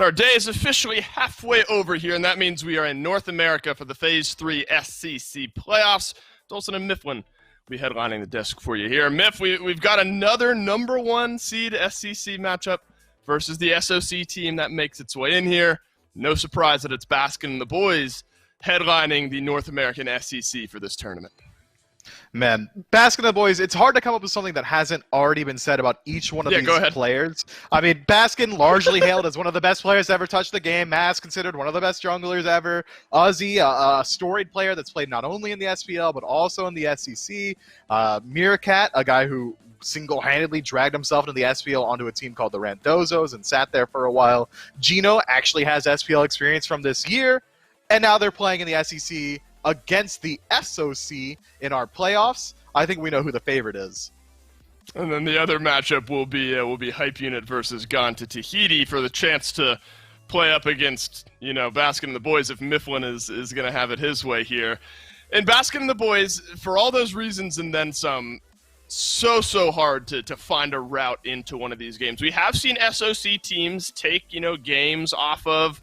Our day is officially halfway over here, and that means we are in North America for the Phase 3 SCC playoffs. Dolson and Mifflin will be headlining the desk for you here. Miff, we've got another number 1 seed SCC matchup versus the SOC team that makes its way in here. No surprise that it's Baskin and the boys headlining the North American SCC for this tournament. Man, Baskin and the boys, it's hard to come up with something that hasn't already been said about each one of these players. I mean, Baskin largely hailed as one of the best players to ever touch the game. Maz considered one of the best junglers ever. Ozzy, a storied player that's played not only in the SPL, but also in the SCC. Meerkat, a guy who single-handedly dragged himself into the SPL onto a team called the Randozos and sat there for a while. Gino actually has SPL experience from this year, and now they're playing in the SEC against the SOC in our playoffs. I think we know who the favorite is. And then the other matchup will be Hype Unit versus Gone to Tahiti for the chance to play up against, Baskin and the boys if Mifflin is going to have it his way here. And Baskin and the boys, for all those reasons and then some, so hard to find a route into one of these games. We have seen SOC teams take, games off of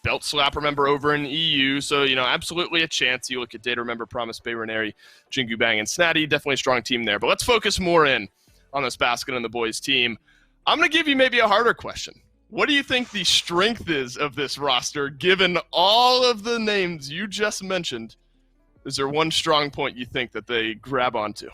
Belt Slap, remember, over in EU, so, absolutely a chance. You look at Data, remember, Promise, Bayronary, Jingu Bang, and Snatty, definitely a strong team there. But let's focus more in on this Baskin and the boys team. I'm going to give you maybe a harder question. What do you think the strength is of this roster, given all of the names you just mentioned? Is there one strong point you think that they grab onto?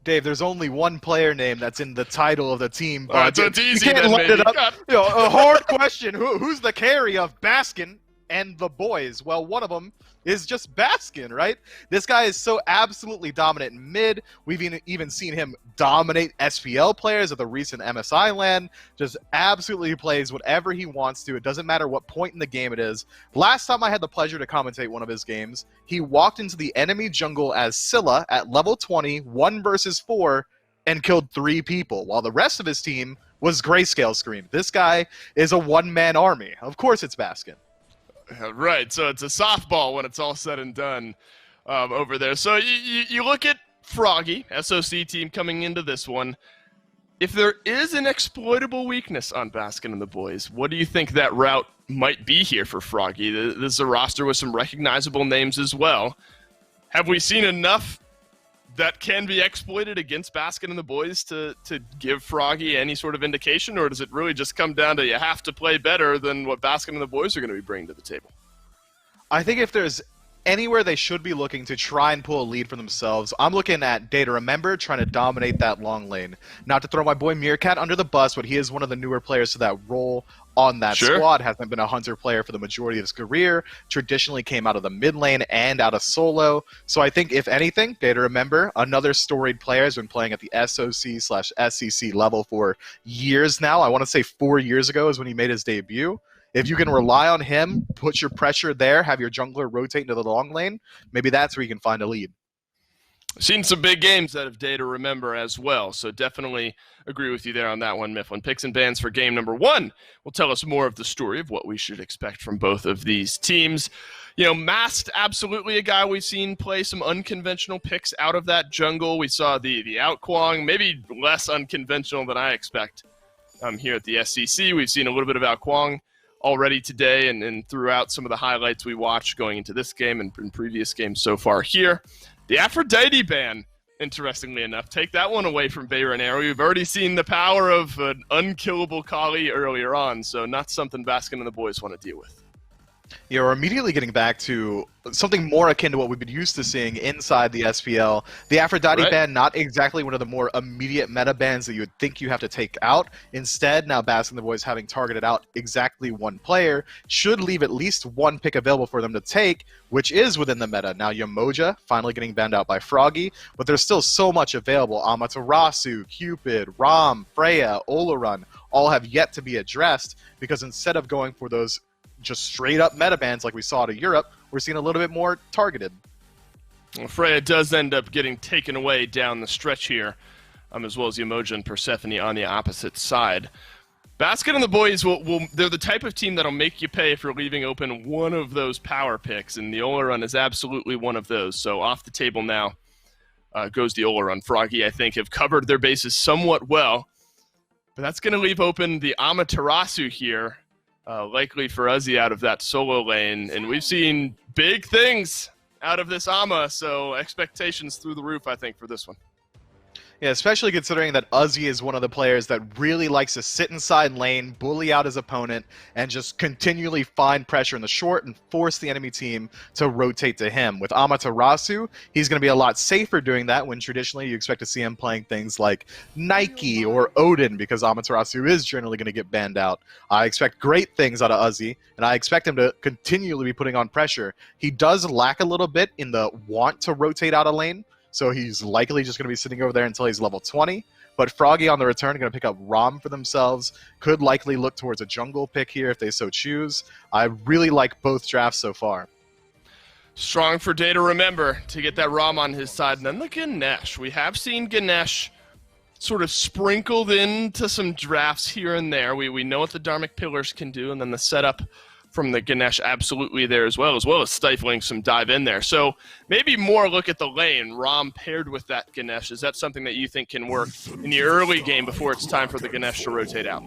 Dave, there's only one player name that's in the title of the team. So it's easy. You can't then, light maybe. it up. A hard question. Who's the carry of Baskin and the boys? Well, one of them is just Baskin, right? This guy is so absolutely dominant in mid. We've even seen him dominate SPL players at the recent MSI LAN. Just absolutely plays whatever he wants to. It doesn't matter what point in the game it is. Last time I had the pleasure to commentate one of his games, he walked into the enemy jungle as Scylla at level 20, 1 versus 4, and killed 3 people, while the rest of his team was Grayscale Scream. This guy is a one-man army. Of course it's Baskin. Right, so it's a softball when it's all said and done over there. So you look at Froggy, SOC team coming into this one. If there is an exploitable weakness on Baskin and the boys, what do you think that route might be here for Froggy? This is a roster with some recognizable names as well. Have we seen enough that can be exploited against Baskin and the boys to give Froggy any sort of indication, or does it really just come down to you have to play better than what Baskin and the boys are going to be bringing to the table? I think if there's anywhere they should be looking to try and pull a lead for themselves, I'm looking at Data Remember trying to dominate that long lane. Not to throw my boy Meerkat under the bus, but he is one of the newer players to that role on that squad. Hasn't been a Hunter player for the majority of his career. Traditionally came out of the mid lane and out of solo. So I think, if anything, Data Remember, another storied player, has been playing at the SOC/SCC level for years now. I want to say 4 years ago is when he made his debut. If you can rely on him, put your pressure there, have your jungler rotate into the long lane, maybe that's where you can find a lead. Seen some big games out of Data Remember as well, so definitely agree with you there on that one, Mifflin. Picks and bans for game number 1 will tell us more of the story of what we should expect from both of these teams. Masked, absolutely a guy we've seen play some unconventional picks out of that jungle. We saw the Out Kwong, maybe less unconventional than I expect here at the SCC. We've seen a little bit of Out Kwong already today and throughout some of the highlights we watched going into this game and in previous games so far here. The Aphrodite ban, interestingly enough, take that one away from Bayronary. We've already seen the power of an unkillable Kali earlier on, so not something Baskin and the boys want to deal with. Yeah, we're immediately getting back to something more akin to what we've been used to seeing inside the SPL. The Aphrodite ban, not exactly one of the more immediate meta bans that you would think you have to take out. Instead, now Baskin and the boys, having targeted out exactly one player, should leave at least one pick available for them to take, which is within the meta. Now Yamoja finally getting banned out by Froggy, but there's still so much available. Amaterasu, Cupid, Ram, Freya, Olorun all have yet to be addressed, because instead of going for those just straight up meta bans like we saw to Europe, we're seeing a little bit more targeted. Well, Freya does end up getting taken away down the stretch here, as well as Yamoja and Persephone on the opposite side. Baskin and the boys, they're the type of team that'll make you pay if you're leaving open one of those power picks, and the Olorun is absolutely one of those. So off the table now goes the Olorun. Froggy, I think, have covered their bases somewhat well, but that's going to leave open the Amaterasu here. likely for Uzi out of that solo lane. And we've seen big things out of this Ama, so expectations through the roof, I think, for this one. Yeah, especially considering that Uzi is one of the players that really likes to sit inside lane, bully out his opponent, and just continually find pressure in the short and force the enemy team to rotate to him. With Amaterasu, he's going to be a lot safer doing that when traditionally you expect to see him playing things like Nike or Odin, because Amaterasu is generally going to get banned out. I expect great things out of Uzi, and I expect him to continually be putting on pressure. He does lack a little bit in the want to rotate out of lane, so he's likely just going to be sitting over there until he's level 20. But Froggy on the return going to pick up Rom for themselves. Could likely look towards a jungle pick here if they so choose. I really like both drafts so far. Strong for Day to remember to get that Rom on his side. And then the Ganesh. We have seen Ganesh sort of sprinkled into some drafts here and there. We know what the Dharmic Pillars can do, and then the setup from the Ganesh absolutely there as well as stifling some dive in there. So maybe more look at the lane, Rom paired with that Ganesh. Is that something that you think can work in the early game before it's time for the Ganesh to rotate out?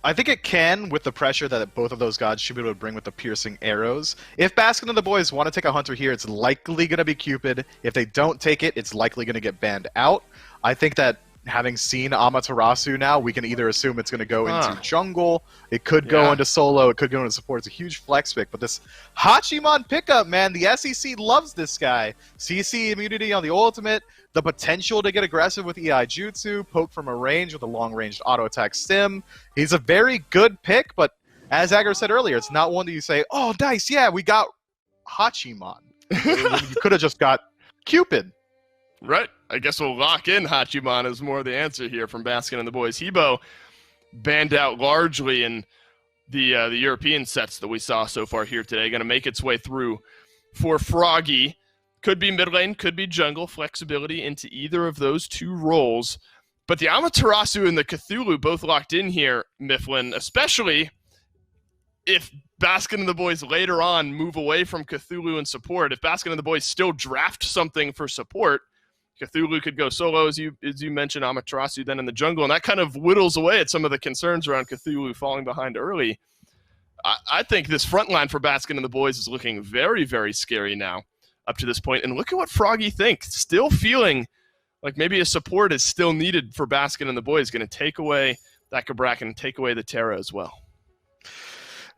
I think it can, with the pressure that both of those gods should be able to bring with the piercing arrows. If Baskin and the boys want to take a hunter here, it's likely going to be Cupid. If they don't take it, it's likely going to get banned out. I think that having seen Amaterasu now, we can either assume it's going to go into jungle, it could go into solo, it could go into support. It's a huge flex pick, but this Hachiman pickup, man, the SEC loves this guy. CC immunity on the ultimate, the potential to get aggressive with EI Jutsu, poke from a range with a long-ranged auto-attack stim. He's a very good pick, but as Agar said earlier, it's not one that you say, oh, nice, yeah, we got Hachiman. You could have just got Cupid. Right. I guess we'll lock in Hachiman as more of the answer here from Baskin and the boys. Hebo banned out largely in the European sets that we saw so far here today. Going to make its way through for Froggy. Could be mid lane, could be jungle. Flexibility into either of those two roles. But the Amaterasu and the Cthulhu both locked in here, Mifflin, especially if Baskin and the boys later on move away from Cthulhu and support. If Baskin and the boys still draft something for support, Cthulhu could go solo, as you mentioned, Amaterasu then in the jungle, and that kind of whittles away at some of the concerns around Cthulhu falling behind early. I think this front line for Baskin and the boys is looking very, very scary now up to this point. And look at what Froggy thinks. Still feeling like maybe a support is still needed for Baskin and the boys. Going to take away that Kabrak and take away the Terra as well.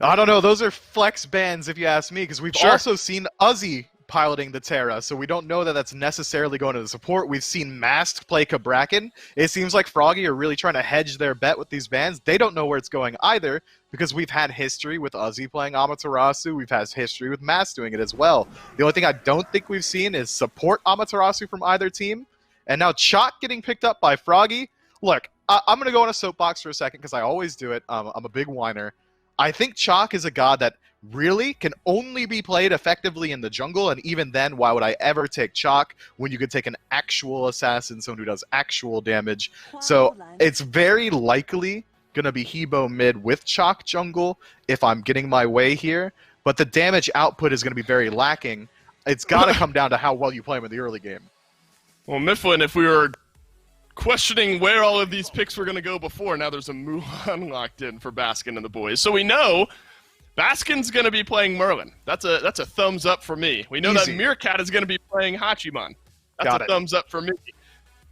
I don't know. Those are flex bans if you ask me, because we've also seen Uzi piloting the Terra, so we don't know that that's necessarily going to the support. We've seen Masked play Kabrakan. It seems like Froggy are really trying to hedge their bet with these bans. They don't know where it's going either, because we've had history with Uzi playing Amaterasu. We've had history with Mask doing it as well. The only thing I don't think we've seen is support Amaterasu from either team. And now Chalk getting picked up by Froggy. Look, I'm going to go on a soapbox for a second, because I always do it. I'm a big whiner. I think Chalk is a god that really can only be played effectively in the jungle, and even then, why would I ever take Chalk when you could take an actual assassin, someone who does actual damage? So it's very likely going to be Hebo mid with Chalk jungle if I'm getting my way here, but the damage output is going to be very lacking. It's got to come down to how well you play him in the early game. Well, Mifflin, if we were questioning where all of these picks were going to go before, now there's a Mulan locked in for Baskin and the boys. So we know Baskin's going to be playing Merlin. That's a thumbs up for me. We know that Meerkat is going to be playing Hachiman. That's a thumbs up for me.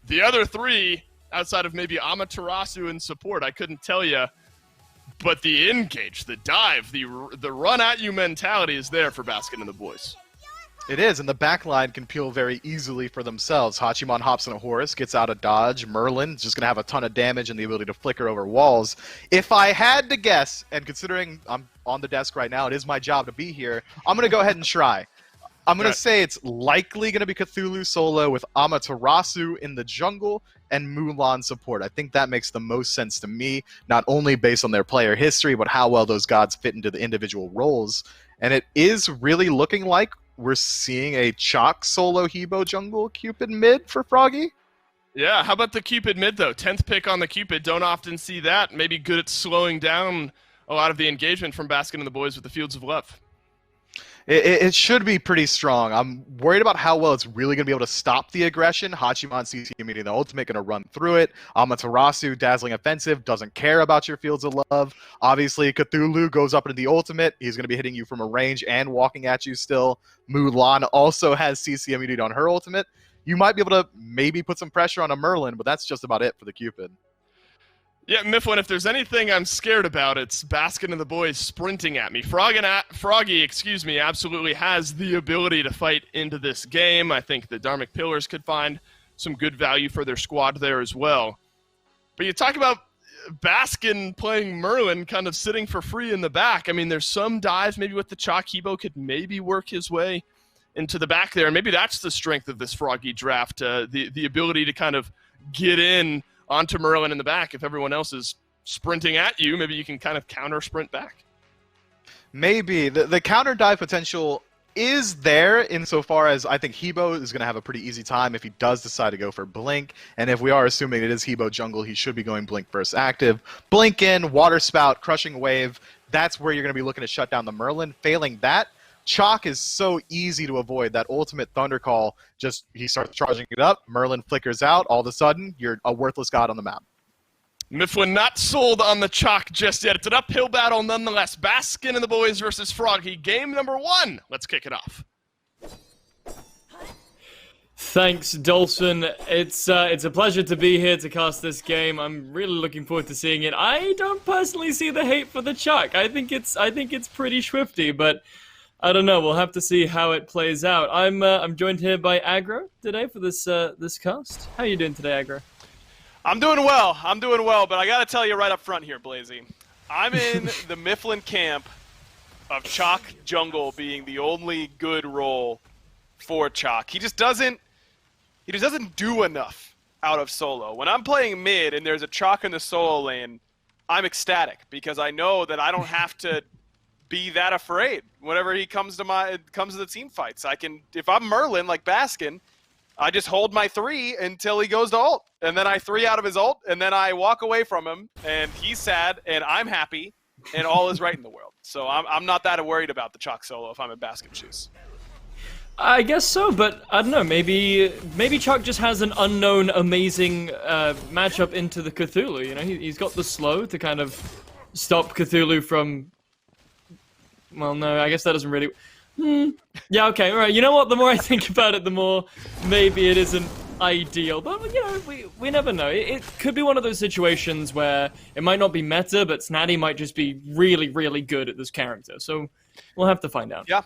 The other three, outside of maybe Amaterasu and support, I couldn't tell you. But the engage, the dive, the run at you mentality is there for Baskin and the boys. It is, and the backline can peel very easily for themselves. Hachiman hops in a horse, gets out of dodge. Merlin's just going to have a ton of damage and the ability to flicker over walls. If I had to guess, and considering I'm on the desk right now, it is my job to be here, I'm going to go ahead and try. I'm going to say it's likely going to be Cthulhu solo with Amaterasu in the jungle and Mulan support. I think that makes the most sense to me, not only based on their player history, but how well those gods fit into the individual roles. And it is really looking like we're seeing a Chalk solo Hebo jungle Cupid mid for Froggy. Yeah, how about the Cupid mid, though? 10th pick on the Cupid. Don't often see that. Maybe good at slowing down a lot of the engagement from Baskin and the boys with the Fields of Love. It should be pretty strong. I'm worried about how well it's really going to be able to stop the aggression. Hachiman CC meeting the ultimate, going to run through it. Amaterasu, dazzling offensive, doesn't care about your fields of love. Obviously, Cthulhu goes up into the ultimate. He's going to be hitting you from a range and walking at you still. Mulan also has CC immunity on her ultimate. You might be able to maybe put some pressure on a Merlin, but that's just about it for the Cupid. Yeah, Mifflin, if there's anything I'm scared about, it's Baskin and the boys sprinting at me. Froggy, absolutely has the ability to fight into this game. I think the Dharmic Pillars could find some good value for their squad there as well. But you talk about Baskin playing Merlin kind of sitting for free in the back. I mean, there's some dive maybe with the Chalk. Hebo could maybe work his way into the back there. And maybe that's the strength of this Froggy draft, the ability to kind of get in onto Merlin in the back. If everyone else is sprinting at you, maybe you can kind of counter sprint back. Maybe. The counter dive potential is there insofar as I think Hebo is going to have a pretty easy time if he does decide to go for Blink. And if we are assuming it is Hebo jungle, he should be going Blink first active. Blink in, Water Spout, Crushing Wave, that's where you're going to be looking to shut down the Merlin. Failing that, Chalk is so easy to avoid. That ultimate Thunder Call, just he starts charging it up, Merlin flickers out, all of a sudden, you're a worthless god on the map. Mifflin not sold on the Chalk just yet. It's an uphill battle nonetheless. Baskin and the boys versus Froggy. Game number 1. Let's kick it off. Thanks, Dolphin. It's a pleasure to be here to cast this game. I'm really looking forward to seeing it. I don't personally see the hate for the Chalk. I think it's pretty swifty, but I don't know. We'll have to see how it plays out. I'm joined here by Aggro today for this cast. How are you doing today, Aggro? I'm doing well, but I gotta tell you right up front here, Blazy. I'm in the Mifflin camp of Chalk jungle being the only good role for Chalk. He just doesn't do enough out of solo. When I'm playing mid and there's a Chalk in the solo lane, I'm ecstatic because I know that I don't have to be that afraid whenever he comes to the team fights. I can, if I'm Merlin like Baskin, I just hold my 3 until he goes to ult. And then I 3 out of his ult, and then I walk away from him, and he's sad, and I'm happy, and all is right in the world. So I'm not that worried about the Chalk solo if I'm in Baskin's shoes. I guess so, but I don't know, maybe Chalk just has an unknown, amazing matchup into the Cthulhu, you know? He's got the slow to kind of stop Cthulhu from... Well, no, I guess that doesn't really... Yeah, okay, alright. You know what? The more I think about it, the more maybe it isn't ideal. But, you know, we never know. It could be one of those situations where it might not be meta, but Snatty might just be really, really good at this character. So we'll have to find out. Yeah.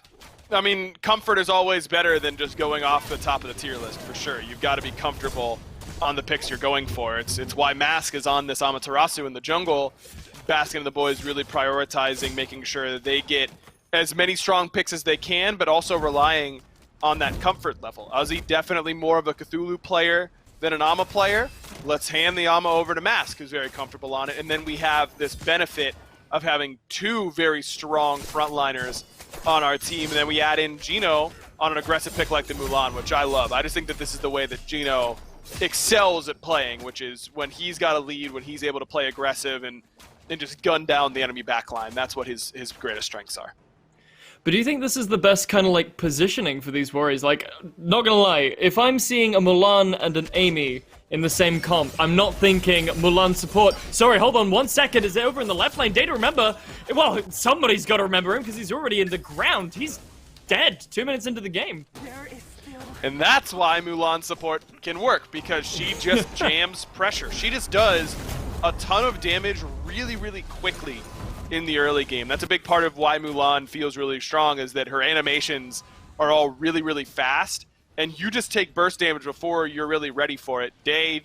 I mean, comfort is always better than just going off the top of the tier list, for sure. You've got to be comfortable on the picks you're going for. It's why Mask is on this Amaterasu in the jungle. Baskin and the boys really prioritizing making sure that they get as many strong picks as they can, but also relying on that comfort level. Ozzy definitely more of a Cthulhu player than an Ama player. Let's hand the Ama over to Mask, who's very comfortable on it, and then we have this benefit of having 2 very strong frontliners on our team, and then we add in Gino on an aggressive pick like the Mulan, which I love. I just think that this is the way that Gino excels at playing, which is when he's got a lead, when he's able to play aggressive and just gun down the enemy backline. That's what his greatest strengths are. But do you think this is the best kind of, like, positioning for these warriors? Like, not gonna lie, if I'm seeing a Mulan and an Amy in the same comp, I'm not thinking Mulan support. Sorry, hold on 1 second. Is it over in the left lane? Data, remember? Well, somebody's got to remember him because he's already in the ground. He's dead 2 minutes into the game. And that's why Mulan support can work, because she just jams pressure. She just does a ton of damage really, really quickly in the early game. That's a big part of why Mulan feels really strong, is that her animations are all really, really fast, and you just take burst damage before you're really ready for it. Day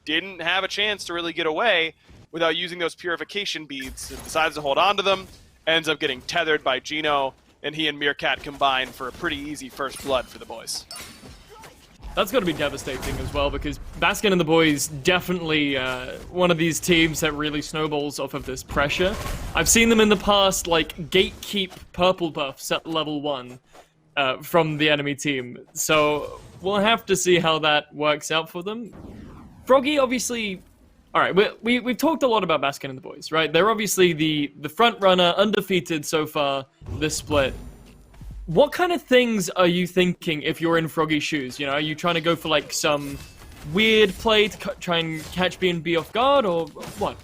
didn't have a chance to really get away without using those purification beads. It decides to hold on to them, ends up getting tethered by Gino, and he and Meerkat combine for a pretty easy first blood for the boys. That's got to be devastating as well, because Baskin and the boys definitely one of these teams that really snowballs off of this pressure. I've seen them in the past, like, gatekeep purple buffs at level 1 from the enemy team. So we'll have to see how that works out for them. Froggy, obviously... Alright, we've talked a lot about Baskin and the boys, right? They're obviously the front runner, undefeated so far this split. what kind of things are you thinking if you're in Froggy's shoes? You know, are you trying to go for like some weird play to try and catch B&B off guard, or what?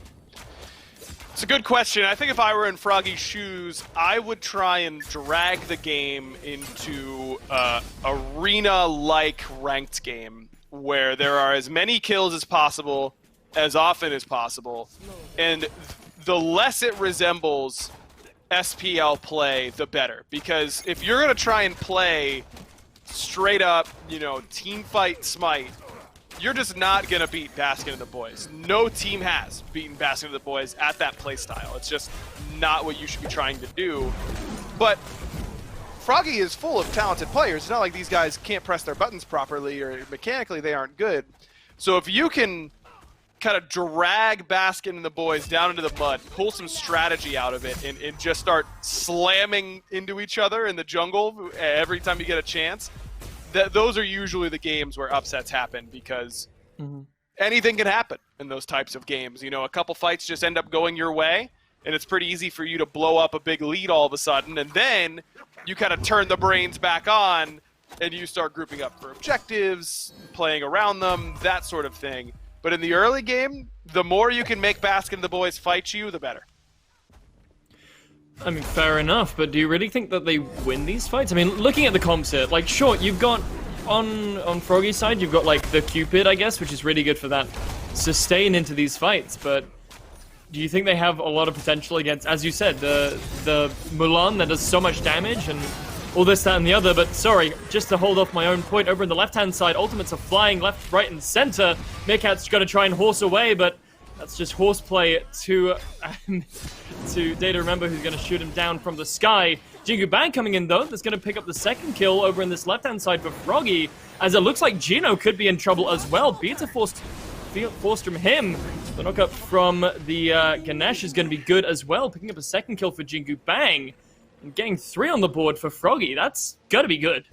It's a good question. I think if I were in Froggy's shoes, I would try and drag the game into arena-like ranked game where there are as many kills as possible, as often as possible, and the less it resembles SPL play, the better. Because if you're going to try and play straight up, you know, team fight Smite, you're just not going to beat Baskin and the boys. No team has beaten Baskin and the boys at that play style. It's just not what you should be trying to do. But Froggy is full of talented players. It's not like these guys can't press their buttons properly or mechanically they aren't good. So if you can kind of drag Baskin and the boys down into the mud, pull some strategy out of it, and just start slamming into each other in the jungle every time you get a chance, those are usually the games where upsets happen, because anything can happen in those types of games. You know, a couple fights just end up going your way, and it's pretty easy for you to blow up a big lead all of a sudden, and then you kind of turn the brains back on, and you start grouping up for objectives, playing around them, that sort of thing. But in the early game, the more you can make Baskin and the boys fight you, the better. I mean, fair enough, but do you really think that they win these fights? I mean, looking at the comps here, like, sure, you've got, on Froggy's side, you've got, like, the Cupid, I guess, which is really good for that sustain into these fights, but do you think they have a lot of potential against, as you said, the Mulan that does so much damage, and all this, that, and the other? But sorry, just to hold off my own point, over on the left-hand side, ultimates are flying left, right, and center. Meerkat's going to try and horse away, but that's just horseplay to Data Remember, who's going to shoot him down from the sky. Jingu Bang coming in, though. That's going to pick up the second kill over in this left-hand side for Froggy, as it looks like Gino could be in trouble as well. Beta forced from him. The knockup from the Ganesh is going to be good as well, picking up a second kill for Jingu Bang. And getting 3 on the board for Froggy. That's got to be good.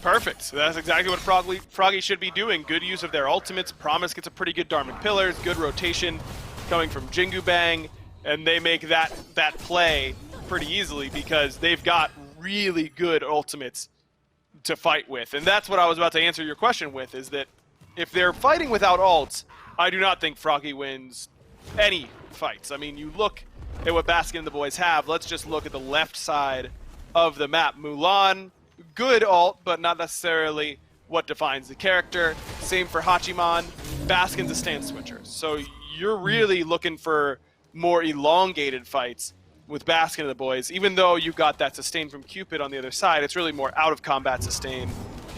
Perfect. So that's exactly what Froggy should be doing. Good use of their ultimates. Promise gets a pretty good Dharmic Pillars. Good rotation coming from Jingu Bang. And they make that play pretty easily because they've got really good ultimates to fight with. And that's what I was about to answer your question with, is that if they're fighting without ults, I do not think Froggy wins any fights. I mean, you look at what Baskin and the boys have. Let's just look at the left side of the map. Mulan, good ult, but not necessarily what defines the character. Same for Hachiman. Baskin's a stand switcher. So you're really looking for more elongated fights with Baskin and the boys. Even though you've got that sustain from Cupid on the other side, it's really more out of combat sustain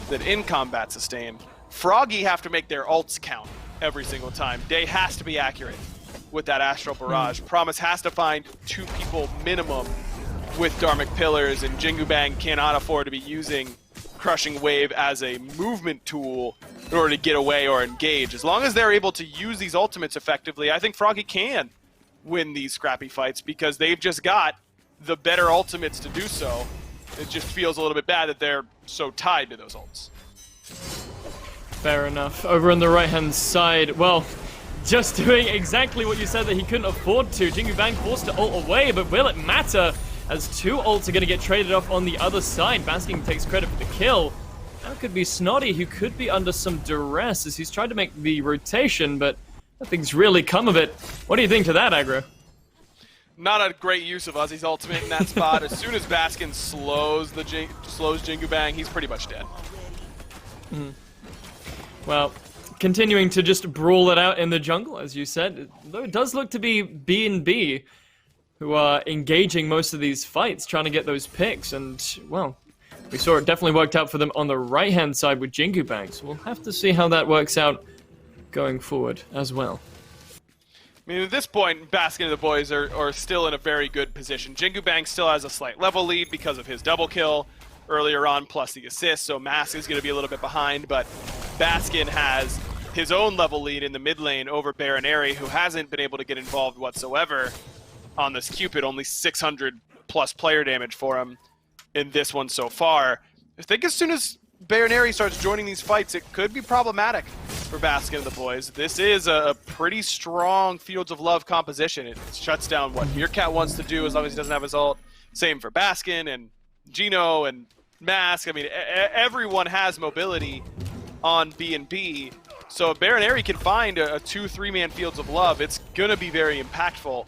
than in combat sustain. Froggy have to make their ults count every single time. Day has to be accurate with that Astral Barrage. Promise has to find 2 people minimum with Dharmic Pillars, and Jingu Bang cannot afford to be using Crushing Wave as a movement tool in order to get away or engage. As long as they're able to use these ultimates effectively, I think Froggy can win these scrappy fights because they've just got the better ultimates to do so. It just feels a little bit bad that they're so tied to those ults. Fair enough. Over on the right-hand side, well, just doing exactly what you said that he couldn't afford to. Jingu Bang forced to ult away, but will it matter as 2 ults are going to get traded off on the other side? Baskin takes credit for the kill. That could be Snotty, who could be under some duress as he's tried to make the rotation, but nothing's really come of it. What do you think to that, Aggro? Not a great use of Uzi's ultimate in that spot. As soon as Baskin slows Jingu Bang, he's pretty much dead. Well, continuing to just brawl it out in the jungle, as you said, though it does look to be B&B who are engaging most of these fights, trying to get those picks, and, well, we saw it definitely worked out for them on the right-hand side with Jingu Bang, so we'll have to see how that works out going forward as well. I mean, at this point, Baskin and the boys are still in a very good position. Jingu Bang still has a slight level lead because of his double kill earlier on, plus the assist, so Mask is going to be a little bit behind, but Baskin has his own level lead in the mid lane over Baronary, who hasn't been able to get involved whatsoever on this Cupid. Only 600 plus player damage for him in this one so far. I think as soon as Baronary starts joining these fights, it could be problematic for Baskin and the boys. This is a pretty strong Fields of Love composition. It shuts down what Meerkat wants to do as long as he doesn't have his ult. Same for Baskin, and Gino and Mask, I mean, everyone has mobility on B and B. So if Baron Airy can find a 2-3-man Fields of Love, it's going to be very impactful.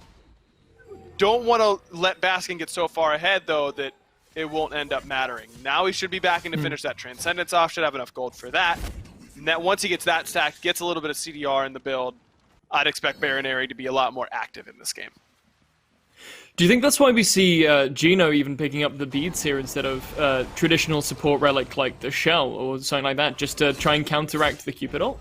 Don't want to let Baskin get so far ahead, though, that it won't end up mattering. Now he should be back in to finish that Transcendence off, should have enough gold for that. And that once he gets that stacked, gets a little bit of CDR in the build, I'd expect Baron Airy to be a lot more active in this game. Do you think that's why we see Gino even picking up the beads here instead of traditional support relic like the Shell or something like that, just to try and counteract the Cupid ult?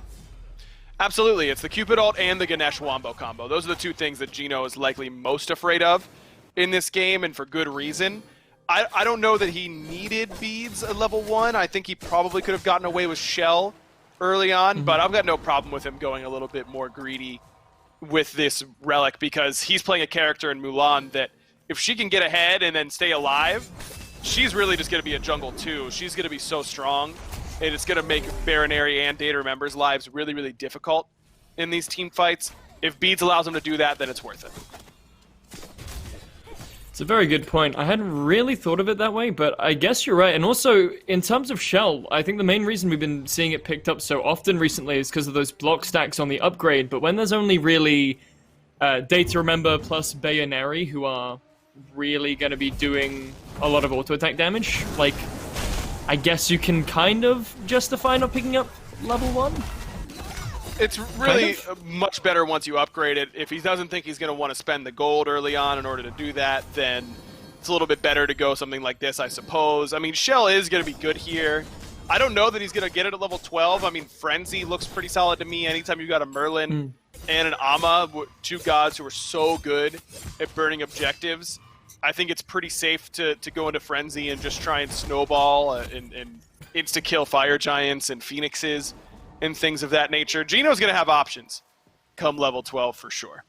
Absolutely. It's the Cupid ult and the Ganesh Wombo combo. Those are the two things that Gino is likely most afraid of in this game, and for good reason. I don't know that he needed beads at level 1. I think he probably could have gotten away with Shell early on, but I've got no problem with him going a little bit more greedy with this relic, because he's playing a character in Mulan that if she can get ahead and then stay alive, she's really just going to be a jungle too. She's going to be so strong, and it's going to make Baron Airy and Data Remember's lives really, really difficult in these team fights. If Beads allows him to do that, then it's worth it. It's a very good point. I hadn't really thought of it that way, but I guess you're right. And also, in terms of Shell, I think the main reason we've been seeing it picked up so often recently is because of those block stacks on the upgrade. But when there's only really Data Remember plus Bayonary who are really going to be doing a lot of auto-attack damage, like, I guess you can kind of justify not picking up level 1? It's really much better once you upgrade it. If he doesn't think he's going to want to spend the gold early on in order to do that, then it's a little bit better to go something like this, I suppose. I mean, Shell is going to be good here. I don't know that he's going to get it at level 12. I mean, Frenzy looks pretty solid to me. Anytime you've got a Merlin and an Ama, two gods who are so good at burning objectives, I think it's pretty safe to go into Frenzy and just try and snowball and insta-kill Fire Giants and Phoenixes and things of that nature. Gino's going to have options come level 12 for sure.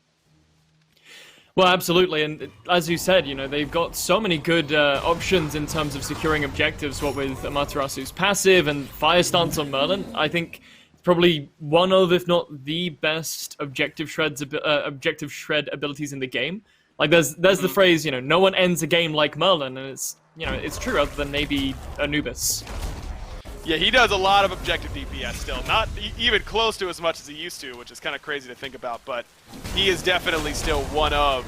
Well, absolutely, and as you said, you know, they've got so many good options in terms of securing objectives, what with Amaterasu's passive and Fire Stance on Merlin. I think it's probably one of, if not the best objective shred abilities in the game. Like, there's the phrase, you know, no one ends a game like Merlin, and it's, you know, it's true other than maybe Anubis. Yeah, he does a lot of objective DPS still. Not even close to as much as he used to, which is kind of crazy to think about, but he is definitely still one of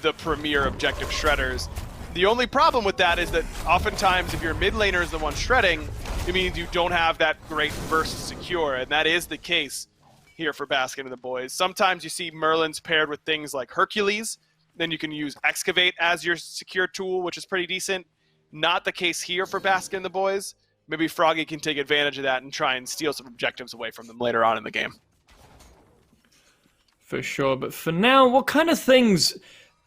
the premier objective shredders. The only problem with that is that oftentimes if your mid laner is the one shredding, it means you don't have that great versus secure, and that is the case here for Baskin and the boys. Sometimes you see Merlins paired with things like Hercules, then you can use Excavate as your secure tool, which is pretty decent. Not the case here for Baskin and the boys. Maybe Froggy can take advantage of that and try and steal some objectives away from them later on in the game. For sure, but for now, what kind of things...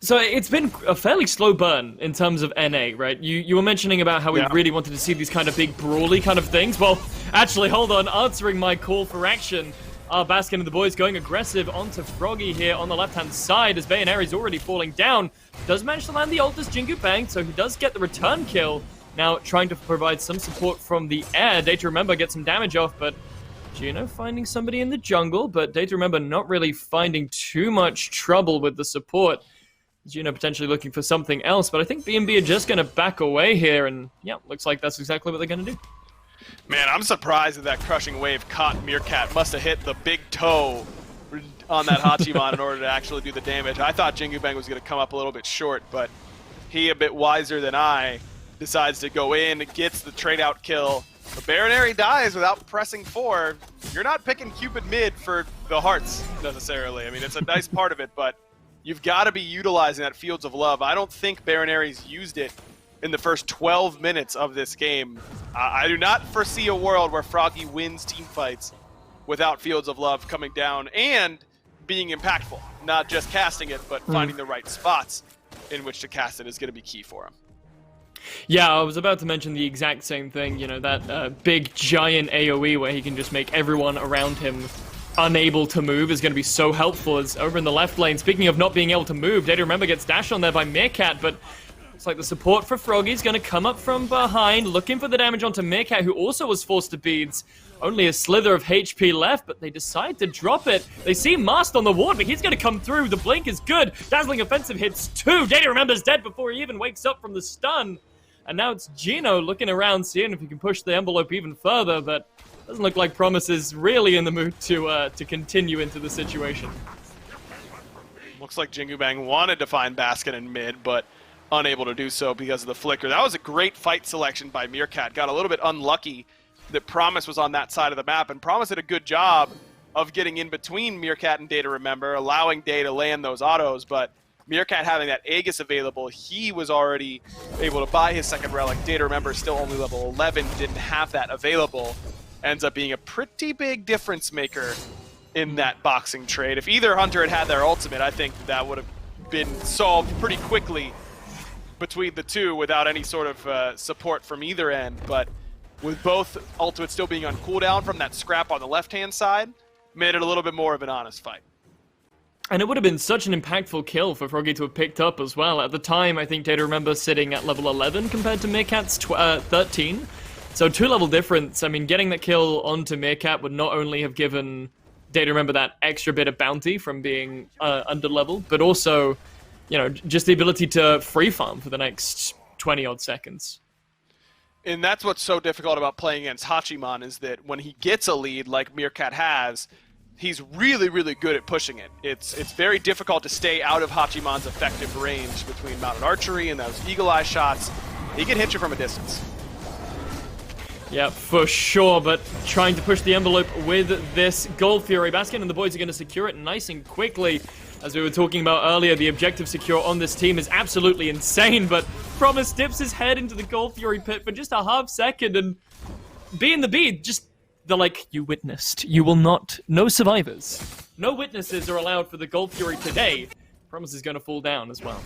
So it's been a fairly slow burn in terms of NA, right? You were mentioning about how we really wanted to see these kind of big brawly kind of things. Well, actually, hold on. Answering my call for action, Baskin and the boys going aggressive onto Froggy here on the left-hand side as Bayonary's already falling down. Does manage to land the ult as Jingu Bang, so he does get the return kill. Now trying to provide some support from the air. Data Remember gets some damage off, but Gino finding somebody in the jungle, but Data Remember not really finding too much trouble with the support. Gino potentially looking for something else, but I think B&B are just going to back away here, and yeah, looks like that's exactly what they're going to do. Man, I'm surprised that crushing wave caught Meerkat. Must have hit the big toe on that Hachiman in order to actually do the damage. I thought Jingu Bang was going to come up a little bit short, but he, a bit wiser than I, decides to go in, gets the trade-out kill. But Baron Airy dies without pressing 4. You're not picking Cupid mid for the hearts, necessarily. I mean, it's a nice part of it, but you've got to be utilizing that Fields of Love. I don't think Baron Airy's used it in the first 12 minutes of this game. I do not foresee a world where Froggy wins team fights without Fields of Love coming down and being impactful. Not just casting it, but finding the right spots in which to cast it is going to be key for him. Yeah, I was about to mention the exact same thing, you know, that big giant AoE where he can just make everyone around him unable to move is going to be so helpful. As over in the left lane, speaking of not being able to move, Data Remember gets dashed on there by Meerkat, but it's like the support for Froggy is going to come up from behind, looking for the damage onto Meerkat, who also was forced to beads. Only a slither of HP left, but they decide to drop it. They see Mast on the ward, but he's going to come through. The blink is good. Dazzling offensive hits 2. Data Remember's dead before he even wakes up from the stun. And now it's Gino looking around, seeing if he can push the envelope even further, but doesn't look like Promise is really in the mood to continue into the situation. Looks like Jingu Bang wanted to find Baskin in mid, but unable to do so because of the flicker. That was a great fight selection by Meerkat. Got a little bit unlucky that Promise was on that side of the map, and Promise did a good job of getting in between Meerkat and Day to Remember, allowing Day to land those autos, but Meerkat having that Aegis available, he was already able to buy his second relic. Day to Remember still only level 11, didn't have that available. Ends up being a pretty big difference maker in that boxing trade. If either Hunter had their ultimate, I think that would have been solved pretty quickly between the two without any sort of support from either end, but with both ultimates still being on cooldown from that scrap on the left-hand side, made it a little bit more of an honest fight. And it would have been such an impactful kill for Froggy to have picked up as well. At the time, I think Day to Remember sitting at level 11 compared to Meerkat's 13. So 2-level difference. I mean, getting that kill onto Meerkat would not only have given Day to Remember that extra bit of bounty from being under-leveled, but also, you know, just the ability to free farm for the next 20-odd seconds. And that's what's so difficult about playing against Hachiman, is that when he gets a lead like Meerkat has, he's really, really good at pushing it. It's very difficult to stay out of Hachiman's effective range between mounted archery and those eagle eye shots. He can hit you from a distance. Yeah, for sure, but trying to push the envelope with this Gold Fury. Baskin and the boys are going to secure it nice and quickly. As we were talking about earlier, the objective secure on this team is absolutely insane, but Promise dips his head into the Gold Fury pit for just a half second, and being the bead, they're like, you witnessed. You will not. No survivors. No witnesses are allowed for the Gold Fury today. Promise is going to fall down as well.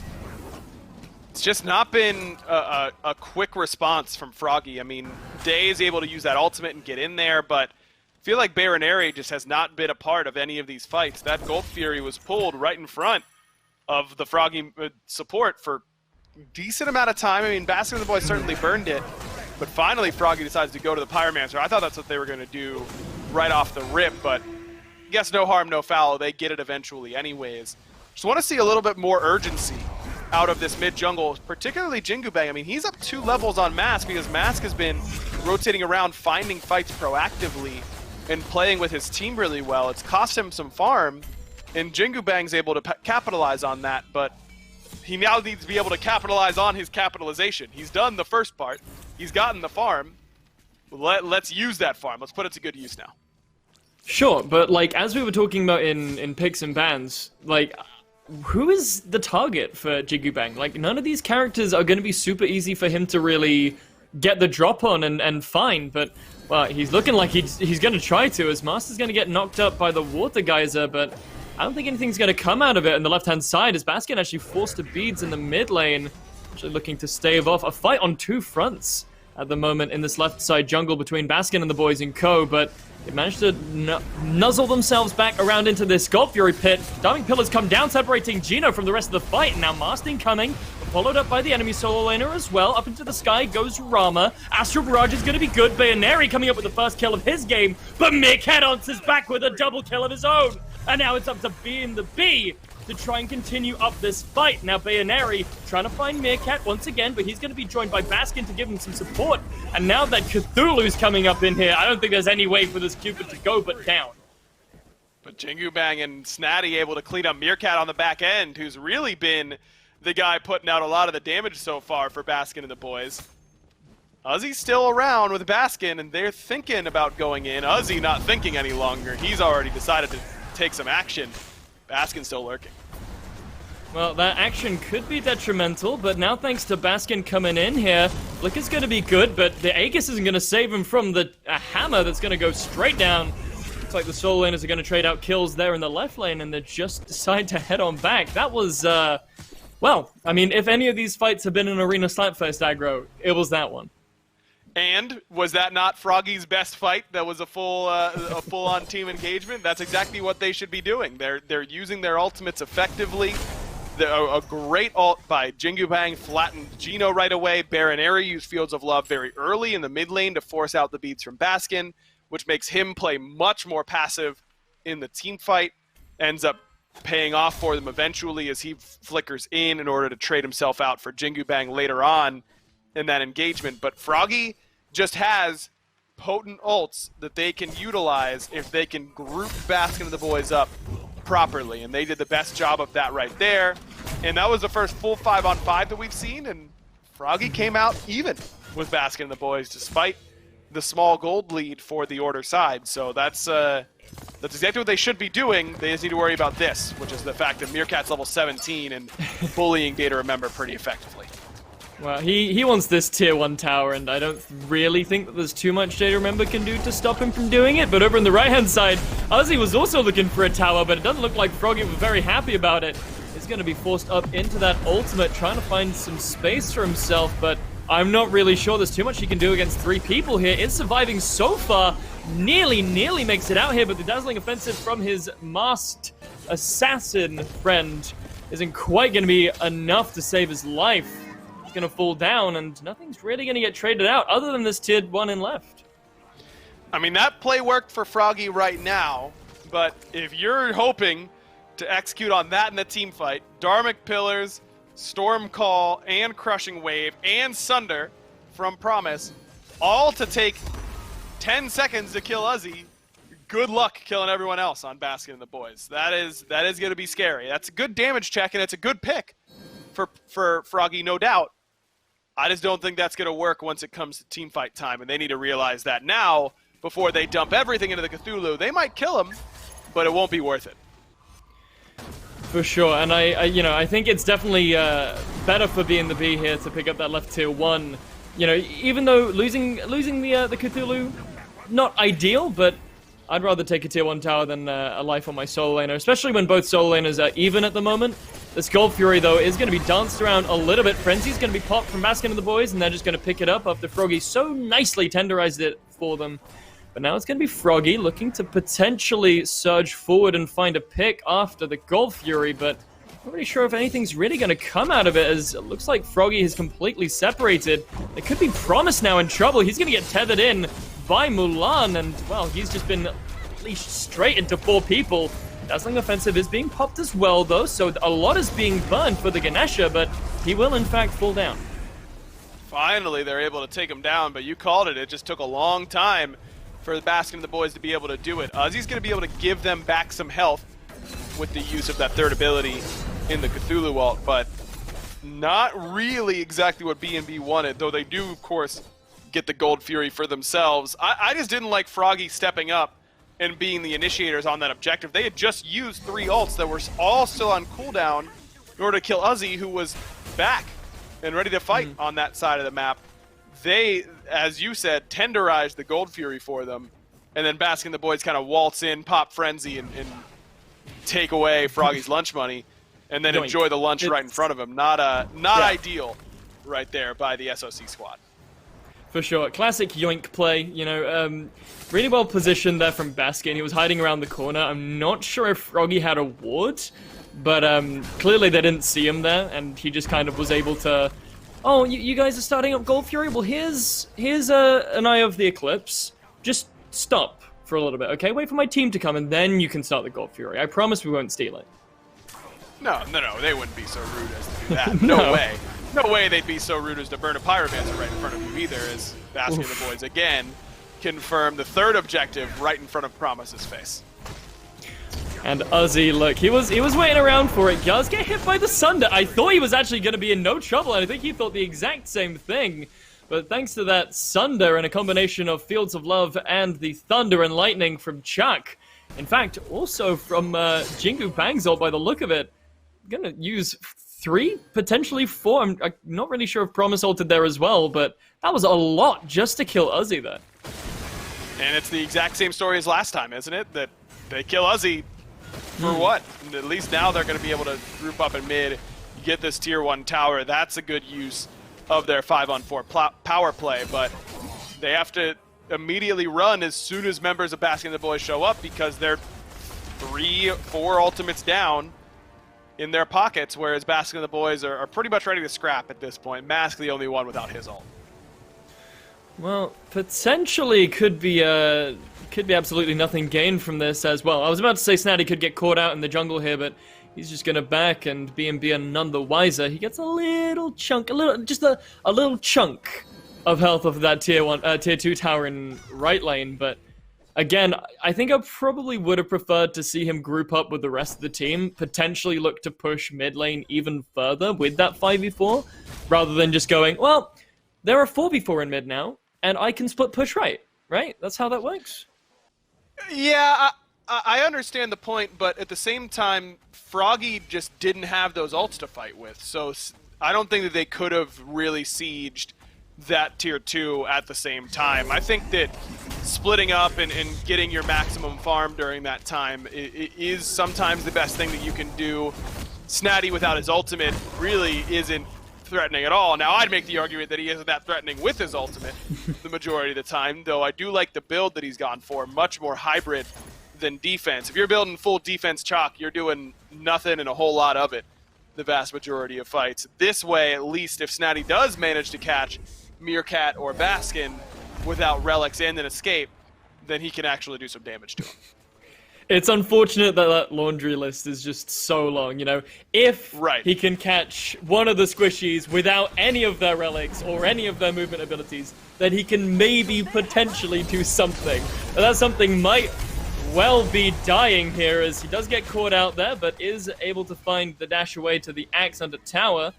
It's just not been a quick response from Froggy. I mean, Day is able to use that ultimate and get in there, but I feel like Baronary just has not been a part of any of these fights. That Gold Fury was pulled right in front of the Froggy support for a decent amount of time. I mean, Baskin and the boys certainly burned it, but finally Froggy decides to go to the Pyromancer. I thought that's what they were going to do right off the rip, but I guess no harm, no foul. They get it eventually anyways. Just want to see a little bit more urgency out of this mid-jungle, particularly Jingu Bang. I mean, he's up 2 levels on Mask because Mask has been rotating around, finding fights proactively, and playing with his team really well. It's cost him some farm, and Jingu Bang's able to capitalize on that, but he now needs to be able to capitalize on his capitalization. He's done the first part. He's gotten the farm. Let's use that farm. Let's put it to good use now. Sure, but like, as we were talking about in picks and bans, like, who is the target for Jingu Bang? Like, none of these characters are going to be super easy for him to really get the drop on and find, but well, he's looking like he's going to try to, as Master's going to get knocked up by the water geyser, but I don't think anything's going to come out of it on the left-hand side, as Baskin actually forced to beads in the mid lane, actually looking to stave off a fight on 2 fronts at the moment in this left side jungle between Baskin and the boys in Co, but they managed to nuzzle themselves back around into this Gold Fury pit. Diving Pillars come down, separating Gino from the rest of the fight, and now Marston coming, followed up by the enemy solo laner as well. Up into the sky goes Rama. Astral Barrage is going to be good. Bayaneri coming up with the first kill of his game, but Meerkat answers back with a double kill of his own. And now it's up to B and the B to try and continue up this fight. Now Bayaneri trying to find Meerkat once again, but he's going to be joined by Baskin to give him some support. And now that Cthulhu's coming up in here, I don't think there's any way for this Cupid to go but down. But Jingu Bang and Snatty able to clean up Meerkat on the back end, who's really been the guy putting out a lot of the damage so far for Baskin and the boys. Uzi's still around with Baskin, and they're thinking about going in. Uzi not thinking any longer. He's already decided to take some action. Baskin still lurking. Well, that action could be detrimental, but now thanks to Baskin coming in here, Flicker's going to be good, but the Aegis isn't going to save him from a hammer that's going to go straight down. Looks like the solo laners are going to trade out kills there in the left lane, and they just decide to head on back. That was, well, I mean, if any of these fights have been an Arena Slapfest aggro, it was that one. And was that not Froggy's best fight? That was a full-on team engagement. That's exactly what they should be doing. They're using their ultimates effectively. A great ult by Jingu Bang flattened Gino right away. Baronary used Fields of Love very early in the mid lane to force out the beats from Baskin, which makes him play much more passive in the team fight. Ends up paying off for them eventually as he flickers in order to trade himself out for Jingu Bang later on. in that engagement, but Froggy just has potent ults that they can utilize if they can group Baskin and the boys up properly, and they did the best job of that right there. And that was the first full 5-on-5 that we've seen, and Froggy came out even with Baskin and the boys despite the small gold lead for the Order side. So that's exactly what they should be doing. They just need to worry about this, which is the fact that Meerkat's level 17 and bullying Data Remember pretty effectively. Well, he wants this tier 1 tower, and I don't really think that there's too much Data Remember can do to stop him from doing it. But over on the right-hand side, Ozzy was also looking for a tower, but it doesn't look like Froggy was very happy about it. He's going to be forced up into that ultimate, trying to find some space for himself, but I'm not really sure there's too much he can do against 3 people here. It's surviving so far, nearly makes it out here, but the dazzling offensive from his masked assassin friend isn't quite going to be enough to save his life. He's going to fall down, and nothing's really going to get traded out other than this tier 1 in left. I mean, that play worked for Froggy right now, but if you're hoping to execute on that in the team fight, Dharmic Pillars, Storm Call, and Crushing Wave, and Sunder from Promise, all to take 10 seconds to kill Uzzy, good luck killing everyone else on Baskin and the boys. That is going to be scary. That's a good damage check, and it's a good pick for Froggy, no doubt. I just don't think that's going to work once it comes to team fight time, and they need to realize that now before they dump everything into the Cthulhu. They might kill him, but it won't be worth it. For sure, and I think it's definitely better for B and the B here to pick up that left tier 1. You know, even though losing the Cthulhu, not ideal, but I'd rather take a tier 1 tower than a life on my solo laner, especially when both solo laners are even at the moment. This Gold Fury, though, is going to be danced around a little bit. Frenzy's going to be popped from Baskin and the boys, and they're just going to pick it up after Froggy so nicely tenderized it for them. But now it's going to be Froggy looking to potentially surge forward and find a pick after the Gold Fury, but I'm not really sure if anything's really going to come out of it, as it looks like Froggy has completely separated. It could be Promise now in trouble. He's going to get tethered in by Mulan, and, well, he's just been leashed straight into 4 people. Dazzling Offensive is being popped as well, though, so a lot is being burned for the Ganesha, but he will, in fact, fall down. Finally, they're able to take him down, but you called it. It just took a long time for the Baskin and the boys to be able to do it. Uzzy's going to be able to give them back some health with the use of that third ability in the Cthulhu ult, but not really exactly what B&B wanted, though they do, of course, get the Gold Fury for themselves. I just didn't like Froggy stepping up and being the initiators on that objective. They had just used 3 ults that were all still on cooldown in order to kill Uzzy, who was back and ready to fight on that side of the map. They, as you said, tenderized the Gold Fury for them, and then Baskin and the boys kind of waltz in, pop Frenzy, and take away Froggy's lunch money, and then enjoy the lunch right in front of him. Not ideal right there by the SOC squad. For sure. Classic yoink play, you know, really well positioned there from Baskin. He was hiding around the corner. I'm not sure if Froggy had a ward, but clearly they didn't see him there, and he just kind of was able to, oh, you guys are starting up Gold Fury? Well, here's an Eye of the Eclipse. Just stop for a little bit, okay? Wait for my team to come, and then you can start the Gold Fury. I promise we won't steal it. No, they wouldn't be so rude as to do that. No way. No way they'd be so rude as to burn a Pyromancer right in front of you either, as Baskin and the boys again confirm the third objective right in front of Promise's face. And Uzzy, look, he was waiting around for it. Does get hit by the Sunder. I thought he was actually going to be in no trouble, and I think he thought the exact same thing. But thanks to that Sunder and a combination of Fields of Love and the Thunder and Lightning from Chuck, in fact, also from Jingu Bang's ult by the look of it, going to use 3, potentially 4. I'm not really sure if Promise ulted there as well, but that was a lot just to kill Uzzy there. And it's the exact same story as last time, isn't it? That they kill Uzzy for what? And at least now they're going to be able to group up in mid, get this tier 1 tower. That's a good use of their 5-on-4 power play, but they have to immediately run as soon as members of Baskin and the boys show up, because they're 3-4 ultimates down in their pockets, whereas Baskin and the boys are pretty much ready to scrap at this point. Mask the only one without his ult. Well, potentially could be absolutely nothing gained from this as well. I was about to say Snatty could get caught out in the jungle here, but He's just gonna back, and BNB are none the wiser. He gets a little chunk, just a little chunk of health off of that tier 2 tower in right lane, but again, I think I probably would have preferred to see him group up with the rest of the team, potentially look to push mid lane even further with that 5v4, rather than just going, well, there are 4v4 in mid now, and I can split push right? That's how that works. Yeah, I understand the point, but at the same time, Froggy just didn't have those ults to fight with, so I don't think that they could have really sieged that tier 2 at the same time. I think that splitting up and getting your maximum farm during that time is sometimes the best thing that you can do. Snatty without his ultimate really isn't threatening at all. Now, I'd make the argument that he isn't that threatening with his ultimate the majority of the time, though I do like the build that he's gone for, much more hybrid than defense. If you're building full defense chalk, you're doing nothing and a whole lot of it the vast majority of fights. This way, at least if Snatty does manage to catch Meerkat or Baskin without relics and an escape, then he can actually do some damage to him. It's unfortunate that that laundry list is just so long, you know? If he can catch one of the squishies without any of their relics or any of their movement abilities, then he can maybe potentially do something. And that something might well be dying here, as he does get caught out there, but is able to find the dash away to the axe under tower,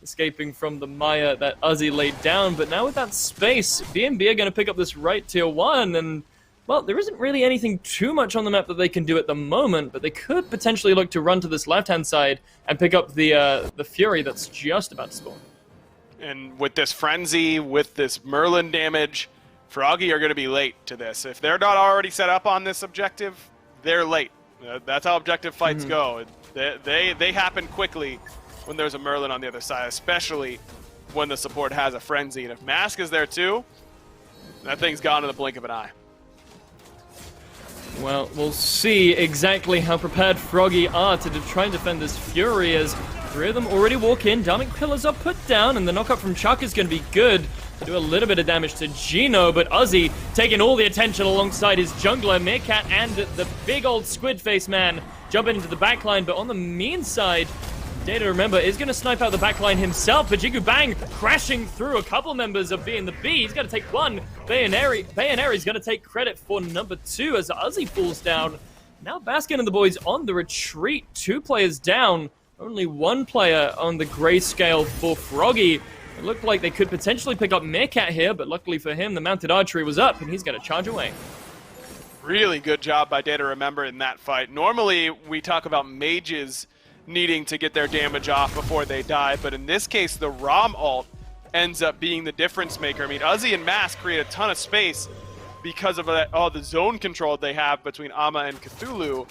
escaping from the Maya that Uzi laid down. But now with that space, BNB are going to pick up this right tier 1, and well, there isn't really anything too much on the map that they can do at the moment, but they could potentially look to run to this left-hand side and pick up the Fury that's just about to spawn. And with this Frenzy, with this Merlin damage, Froggy are going to be late to this. If they're not already set up on this objective, they're late. That's how objective fights go. They happen quickly when there's a Merlin on the other side, especially when the support has a Frenzy. And if Mask is there too, that thing's gone in the blink of an eye. Well, we'll see exactly how prepared Froggy are to try and defend this Fury, as 3 of them already walk in. Dharmic Pillars are put down, and the knockup from Chuck is going to be good to do a little bit of damage to Gino, but Uzi taking all the attention alongside his jungler, Meerkat, and the big old squid face man jumping into the backline. But on the mean side, Data, remember, is going to snipe out the backline himself, but Jigu Bang crashing through a couple members of B and the B. He's going to take one. Bayoneri's going to take credit for number 2 as Uzi falls down. Now Baskin and the boys on the retreat. 2 players down. Only 1 player on the grayscale for Froggy. It looked like they could potentially pick up Meerkat here, but luckily for him, the mounted archery was up, and he's going to charge away. Really good job by Data Remember in that fight. Normally, we talk about mages needing to get their damage off before they die, but in this case, the Rom ult ends up being the difference maker. I mean, Uzi and Mask create a ton of space because of that, the zone control they have between Ama and Cthulhu,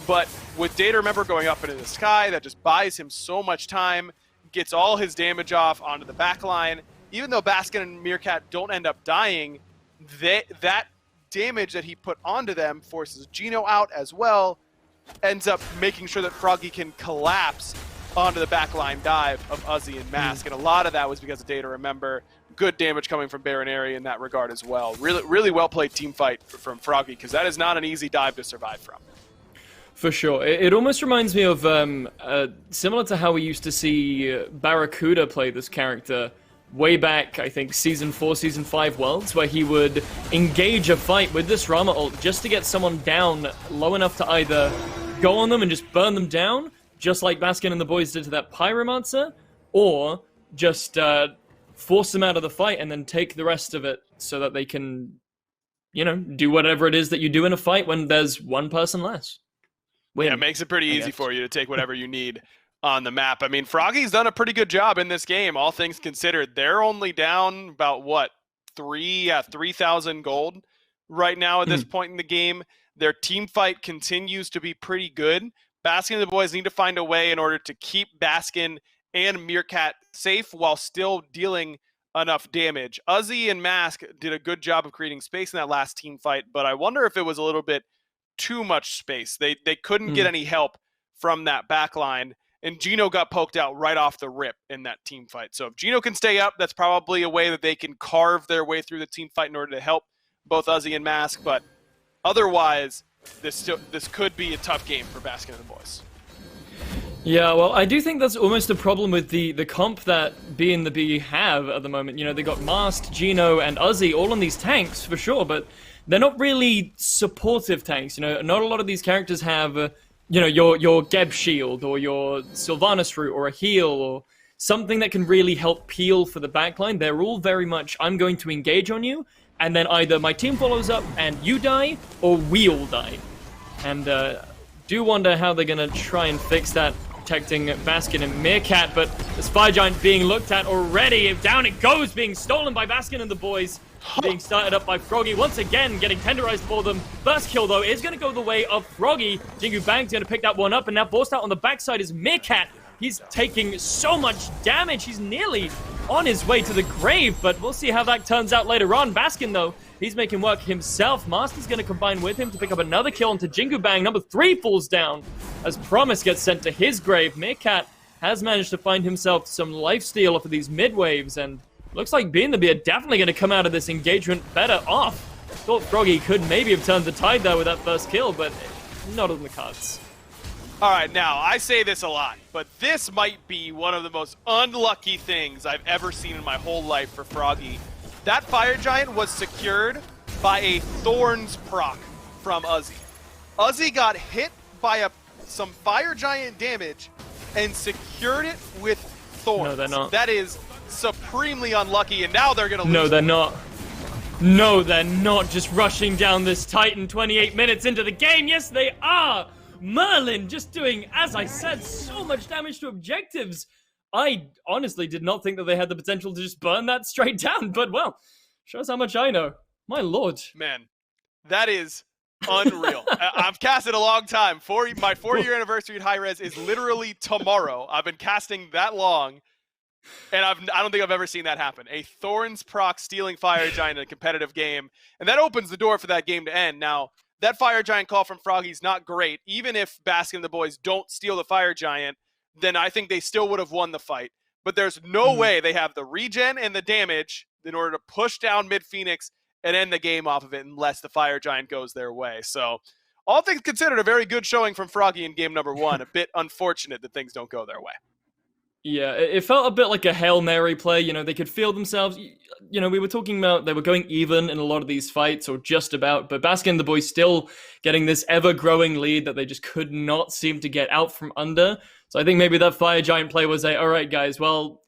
but with Data Remember going up into the sky, that just buys him so much time, gets all his damage off onto the back line. Even though Baskin and Meerkat don't end up dying, that damage that he put onto them forces Gino out as well, ends up making sure that Froggy can collapse onto the backline dive of Uzi and Mask, and a lot of that was because of Data Remember. Good damage coming from Baronary in that regard as well. Really well played team fight from Froggy, because that is not an easy dive to survive from. For sure. It almost reminds me of, similar to how we used to see Barracuda play this character way back, I think, Season 4, Season 5 Worlds, where he would engage a fight with this Rama ult just to get someone down low enough to either go on them and just burn them down, just like Baskin and the boys did to that Pyromancer, or just force them out of the fight and then take the rest of it so that they can, you know, do whatever it is that you do in a fight when there's 1 person less. Yeah, it makes it pretty easy for you to take whatever you need on the map. I mean, Froggy's done a pretty good job in this game, all things considered. They're only down about, what, 3,000 gold right now at this point in the game. Their team fight continues to be pretty good. Baskin and the boys need to find a way in order to keep Baskin and Meerkat safe while still dealing enough damage. Uzi and Mask did a good job of creating space in that last team fight, but I wonder if it was a little bit too much space. They couldn't get any help from that backline, and Gino got poked out right off the rip in that team fight. So if Gino can stay up, that's probably a way that they can carve their way through the team fight in order to help both Uzi and Mask, but otherwise, this could be a tough game for Baskin and the boys. Yeah, well, I do think that's almost a problem with the comp that B and the B have at the moment. You know, they got Mast, Gino, and Uzi all on these tanks, for sure, but they're not really supportive tanks. You know, not a lot of these characters have, you know, your Geb shield, or your Sylvanas root, or a heal, or something that can really help peel for the backline. They're all very much, I'm going to engage on you, and then either my team follows up and you die, or we all die. And do wonder how they're going to try and fix that, protecting Baskin and Meerkat, but this Fire Giant being looked at already. Down it goes, being stolen by Baskin and the boys. Being started up by Froggy, once again getting tenderized for them. First kill, though, is going to go the way of Froggy. Jingu Bang's going to pick that one up, and now forced out on the backside is Meerkat. He's taking so much damage. He's nearly on his way to the grave, but we'll see how that turns out later on. Baskin, though, he's making work himself. Master's going to combine with him to pick up another kill onto Jingu Bang. Number 3 falls down as Promise gets sent to his grave. Meerkat has managed to find himself some lifesteal off of these mid-waves, and looks like B and the B are definitely going to come out of this engagement better off. Thought Froggy could maybe have turned the tide there with that first kill, but not on the cards. All right, now, I say this a lot, but this might be one of the most unlucky things I've ever seen in my whole life for Froggy. That Fire Giant was secured by a Thorns proc from Uzi. Uzi got hit by some Fire Giant damage and secured it with Thorns. No, they're not. That is supremely unlucky, and now they're going to lose. No, they're not. No, they're not just rushing down this Titan 28 minutes into the game. Yes, they are. Merlin just doing, as I said, so much damage to objectives. I honestly did not think that they had the potential to just burn that straight down, but well, shows how much I know. My lord. Man, that is unreal. I've casted a long time. My 4-year anniversary at hi-rez is literally tomorrow. I've been casting that long, and I don't think I've ever seen that happen. A Thorns proc stealing Fire Giant in a competitive game, and that opens the door for that game to end. Now, that Fire Giant call from Froggy's not great. Even if Baskin and the boys don't steal the Fire Giant, then I think they still would have won the fight. But there's no way they have the regen and the damage in order to push down mid-Phoenix and end the game off of it unless the Fire Giant goes their way. So, all things considered, a very good showing from Froggy in game number 1. A bit unfortunate that things don't go their way. Yeah, it felt a bit like a Hail Mary play. You know, they could feel themselves. You know, we were talking about they were going even in a lot of these fights, or just about, but Baskin and the boys still getting this ever-growing lead that they just could not seem to get out from under. So I think maybe that Fire Giant play was all right, guys, well,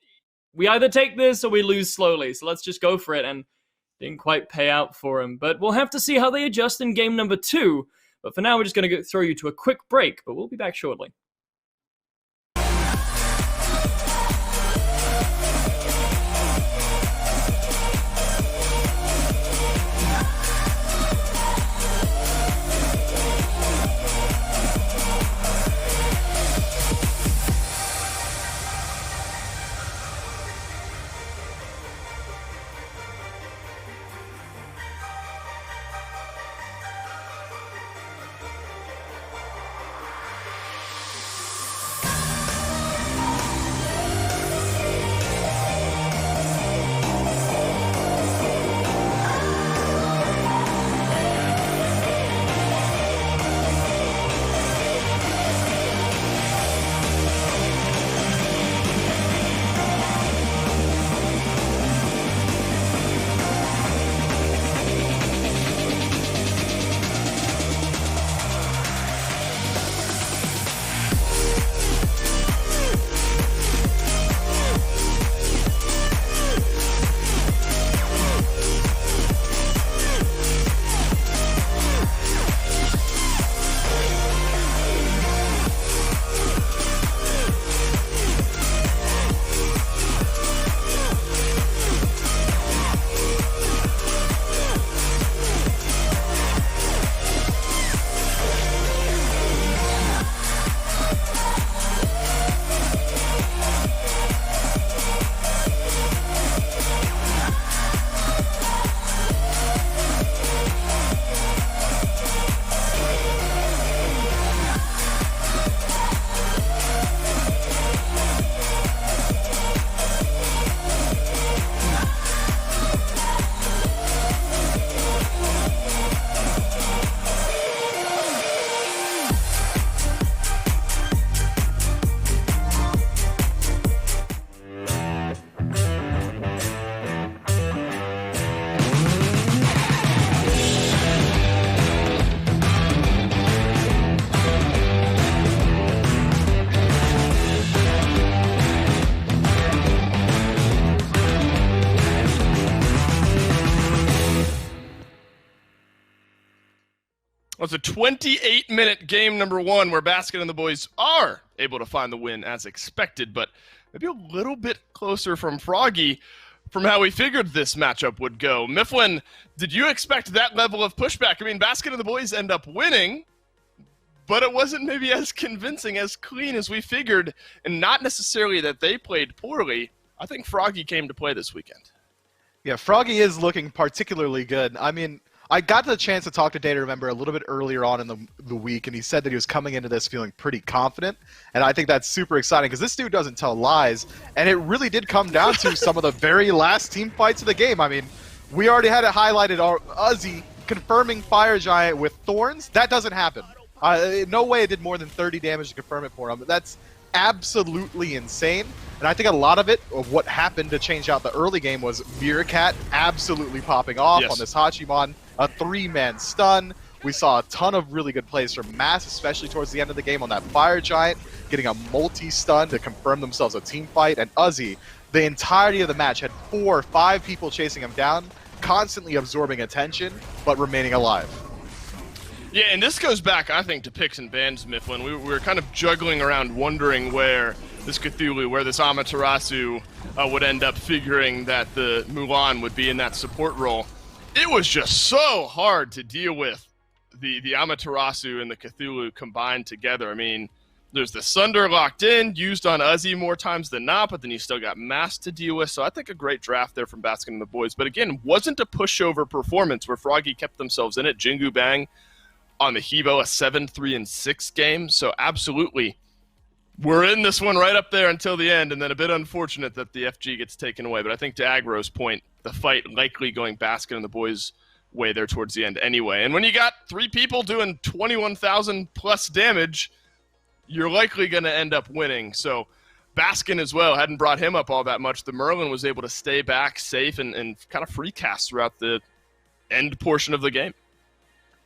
we either take this or we lose slowly, so let's just go for it, and didn't quite pay out for him. But we'll have to see how they adjust in game number 2. But for now, we're just going to throw you to a quick break, but we'll be back shortly. Well, it's a 28-minute game number 1 where Baskin and the boys are able to find the win as expected, but maybe a little bit closer from Froggy from how we figured this matchup would go. Mifflin, did you expect that level of pushback? I mean, Baskin and the boys end up winning, but it wasn't maybe as convincing, as clean as we figured, and not necessarily that they played poorly. I think Froggy came to play this weekend. Yeah, Froggy is looking particularly good. I mean, I got the chance to talk to Data Remember a little bit earlier on in the week, and he said that he was coming into this feeling pretty confident, and I think that's super exciting because this dude doesn't tell lies, and it really did come down to some of the very last team fights of the game. I mean, we already had it highlighted, Uzi confirming Fire Giant with Thorns. That doesn't happen. No way it did more than 30 damage to confirm it for him. That's absolutely insane. And I think a lot of it, of what happened to change out the early game, was Meerkat absolutely popping off on this Hachimon, a 3-man stun. We saw a ton of really good plays from Mass, especially towards the end of the game on that Fire Giant, getting a multi-stun to confirm themselves a team fight. And Uzi, the entirety of the match, had 4 or 5 people chasing him down, constantly absorbing attention, but remaining alive. Yeah, and this goes back, I think, to picks and bans, Mifflin. We were kind of juggling around wondering where this Cthulhu, where this Amaterasu would end up figuring that the Mulan would be in that support role. It was just so hard to deal with the Amaterasu and the Cthulhu combined together. I mean, there's the Sunder locked in, used on Uzi more times than not, but then you still got Mass to deal with. So I think a great draft there from Baskin and the boys. But again, wasn't a pushover performance where Froggy kept themselves in it. Jingu Bang on the Hebo, a 7-3-6 game. So absolutely, we're in this one right up there until the end, and then a bit unfortunate that the FG gets taken away. But I think to Agro's point, the fight likely going Baskin and the boys' way there towards the end anyway. And when you got 3 people doing 21,000 plus damage, you're likely going to end up winning. So Baskin as well hadn't brought him up all that much. The Merlin was able to stay back safe and kind of free cast throughout the end portion of the game.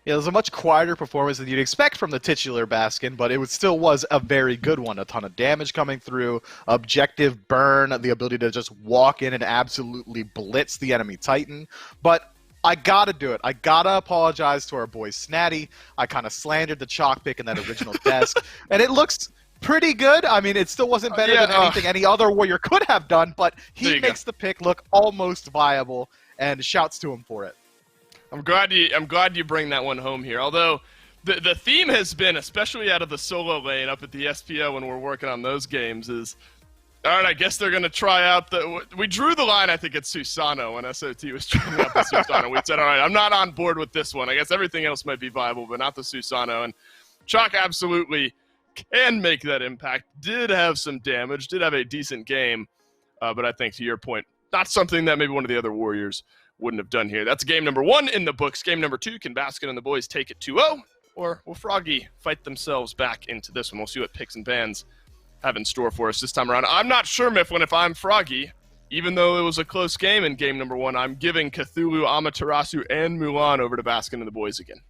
Yeah, it was a much quieter performance than you'd expect from the titular Baskin, but it still was a very good one. A ton of damage coming through, objective burn, the ability to just walk in and absolutely blitz the enemy Titan. But I gotta do it. I gotta apologize to our boy Snatty. I kind of slandered the chalk pick in that original desk, and it looks pretty good. I mean, it still wasn't better than anything any other warrior could have done, but he makes the pick look almost viable, and shouts to him for it. I'm glad you bring that one home here. Although the theme has been, especially out of the solo lane up at the SPO when we're working on those games, is all right. I guess they're gonna try out we drew the line. I think at Susano when SOT was trying out the Susano. We said, all right, I'm not on board with this one. I guess everything else might be viable, but not the Susano. And Chalk absolutely can make that impact. Did have some damage. Did have a decent game, but I think to your point, not something that maybe one of the other warriors wouldn't have done here. That's game number 1 in the books. Game number 2, can Baskin and the boys take it 2-0, or will Froggy fight themselves back into this one? We'll see what picks and bans have in store for us this time around. I'm not sure, Mifflin, if I'm Froggy. Even though it was a close game in game number 1, I'm giving Cthulhu, Amaterasu, and Mulan over to Baskin and the boys again.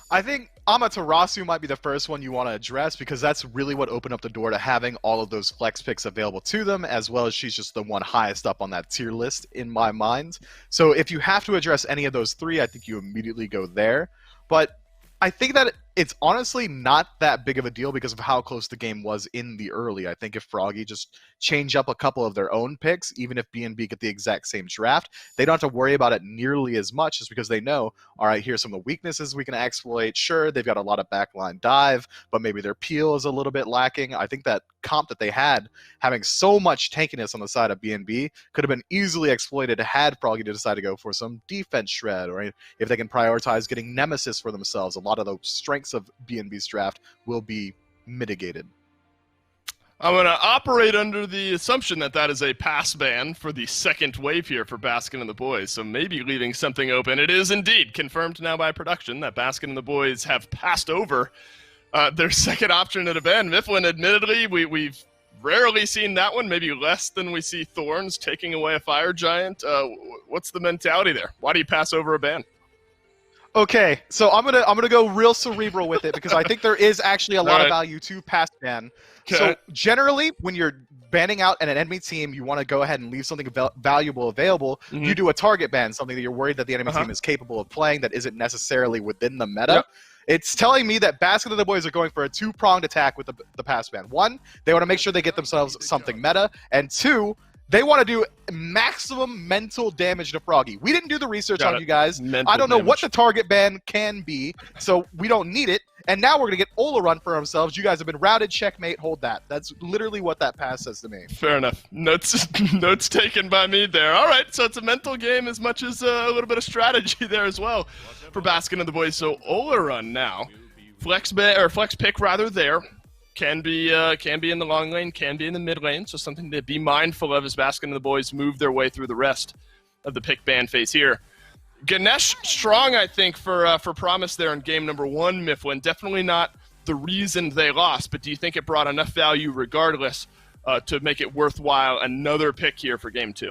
I think Amaterasu might be the first one you want to address because that's really what opened up the door to having all of those flex picks available to them, as well as she's just the one highest up on that tier list in my mind. So if you have to address any of those 3, I think you immediately go there. But I think that it's honestly not that big of a deal because of how close the game was in the early. I think if Froggy just change up a couple of their own picks, even if BNB get the exact same draft, they don't have to worry about it nearly as much just because they know, all right, here's some of the weaknesses we can exploit. Sure, they've got a lot of backline dive, but maybe their peel is a little bit lacking. I think that comp that they had, having so much tankiness on the side of BNB, could have been easily exploited had Froggy to decide to go for some defense shred, or if they can prioritize getting Nemesis for themselves. A lot of the strengths of BNB's draft will be mitigated. I'm going to operate under the assumption that that is a pass ban for the second wave here for Baskin and the boys, so maybe leaving something open. It is indeed confirmed now by production that Baskin and the boys have passed over their second option at a ban. Mifflin, admittedly, we've rarely seen that one, maybe less than we see Thorns taking away a Fire Giant. What's the mentality there? Why do you pass over a ban? Okay, so I'm gonna go real cerebral with it because I think there is actually a lot of value to pass ban. Okay. So generally, when you're banning out an enemy team, you want to go ahead and leave something valuable available. You do a target ban, something that you're worried that the enemy team is capable of playing that isn't necessarily within the meta. It's telling me that Baskin and the boys are going for a two-pronged attack with the pass ban. One, they want to make sure they get themselves something meta, and two, they want to do maximum mental damage to Froggy. We didn't do the research on you guys. I don't know what the target ban can be, so we don't need it. And now we're going to get Ola run for ourselves. You guys have been routed, checkmate, hold that. That's literally what that pass says to me. Fair enough. Notes taken by me there. All right, so it's a mental game as much as a little bit of strategy there as well for Baskin and the boys. So Ola run now. Flex pick rather there. Can be in the long lane, can be in the mid lane, so something to be mindful of as Baskin and the boys move their way through the rest of the pick ban phase here. Ganesh strong, I think, for promise there in game number 1, Mifflin. Definitely not the reason they lost, but do you think it brought enough value regardless to make it worthwhile another pick here for game 2?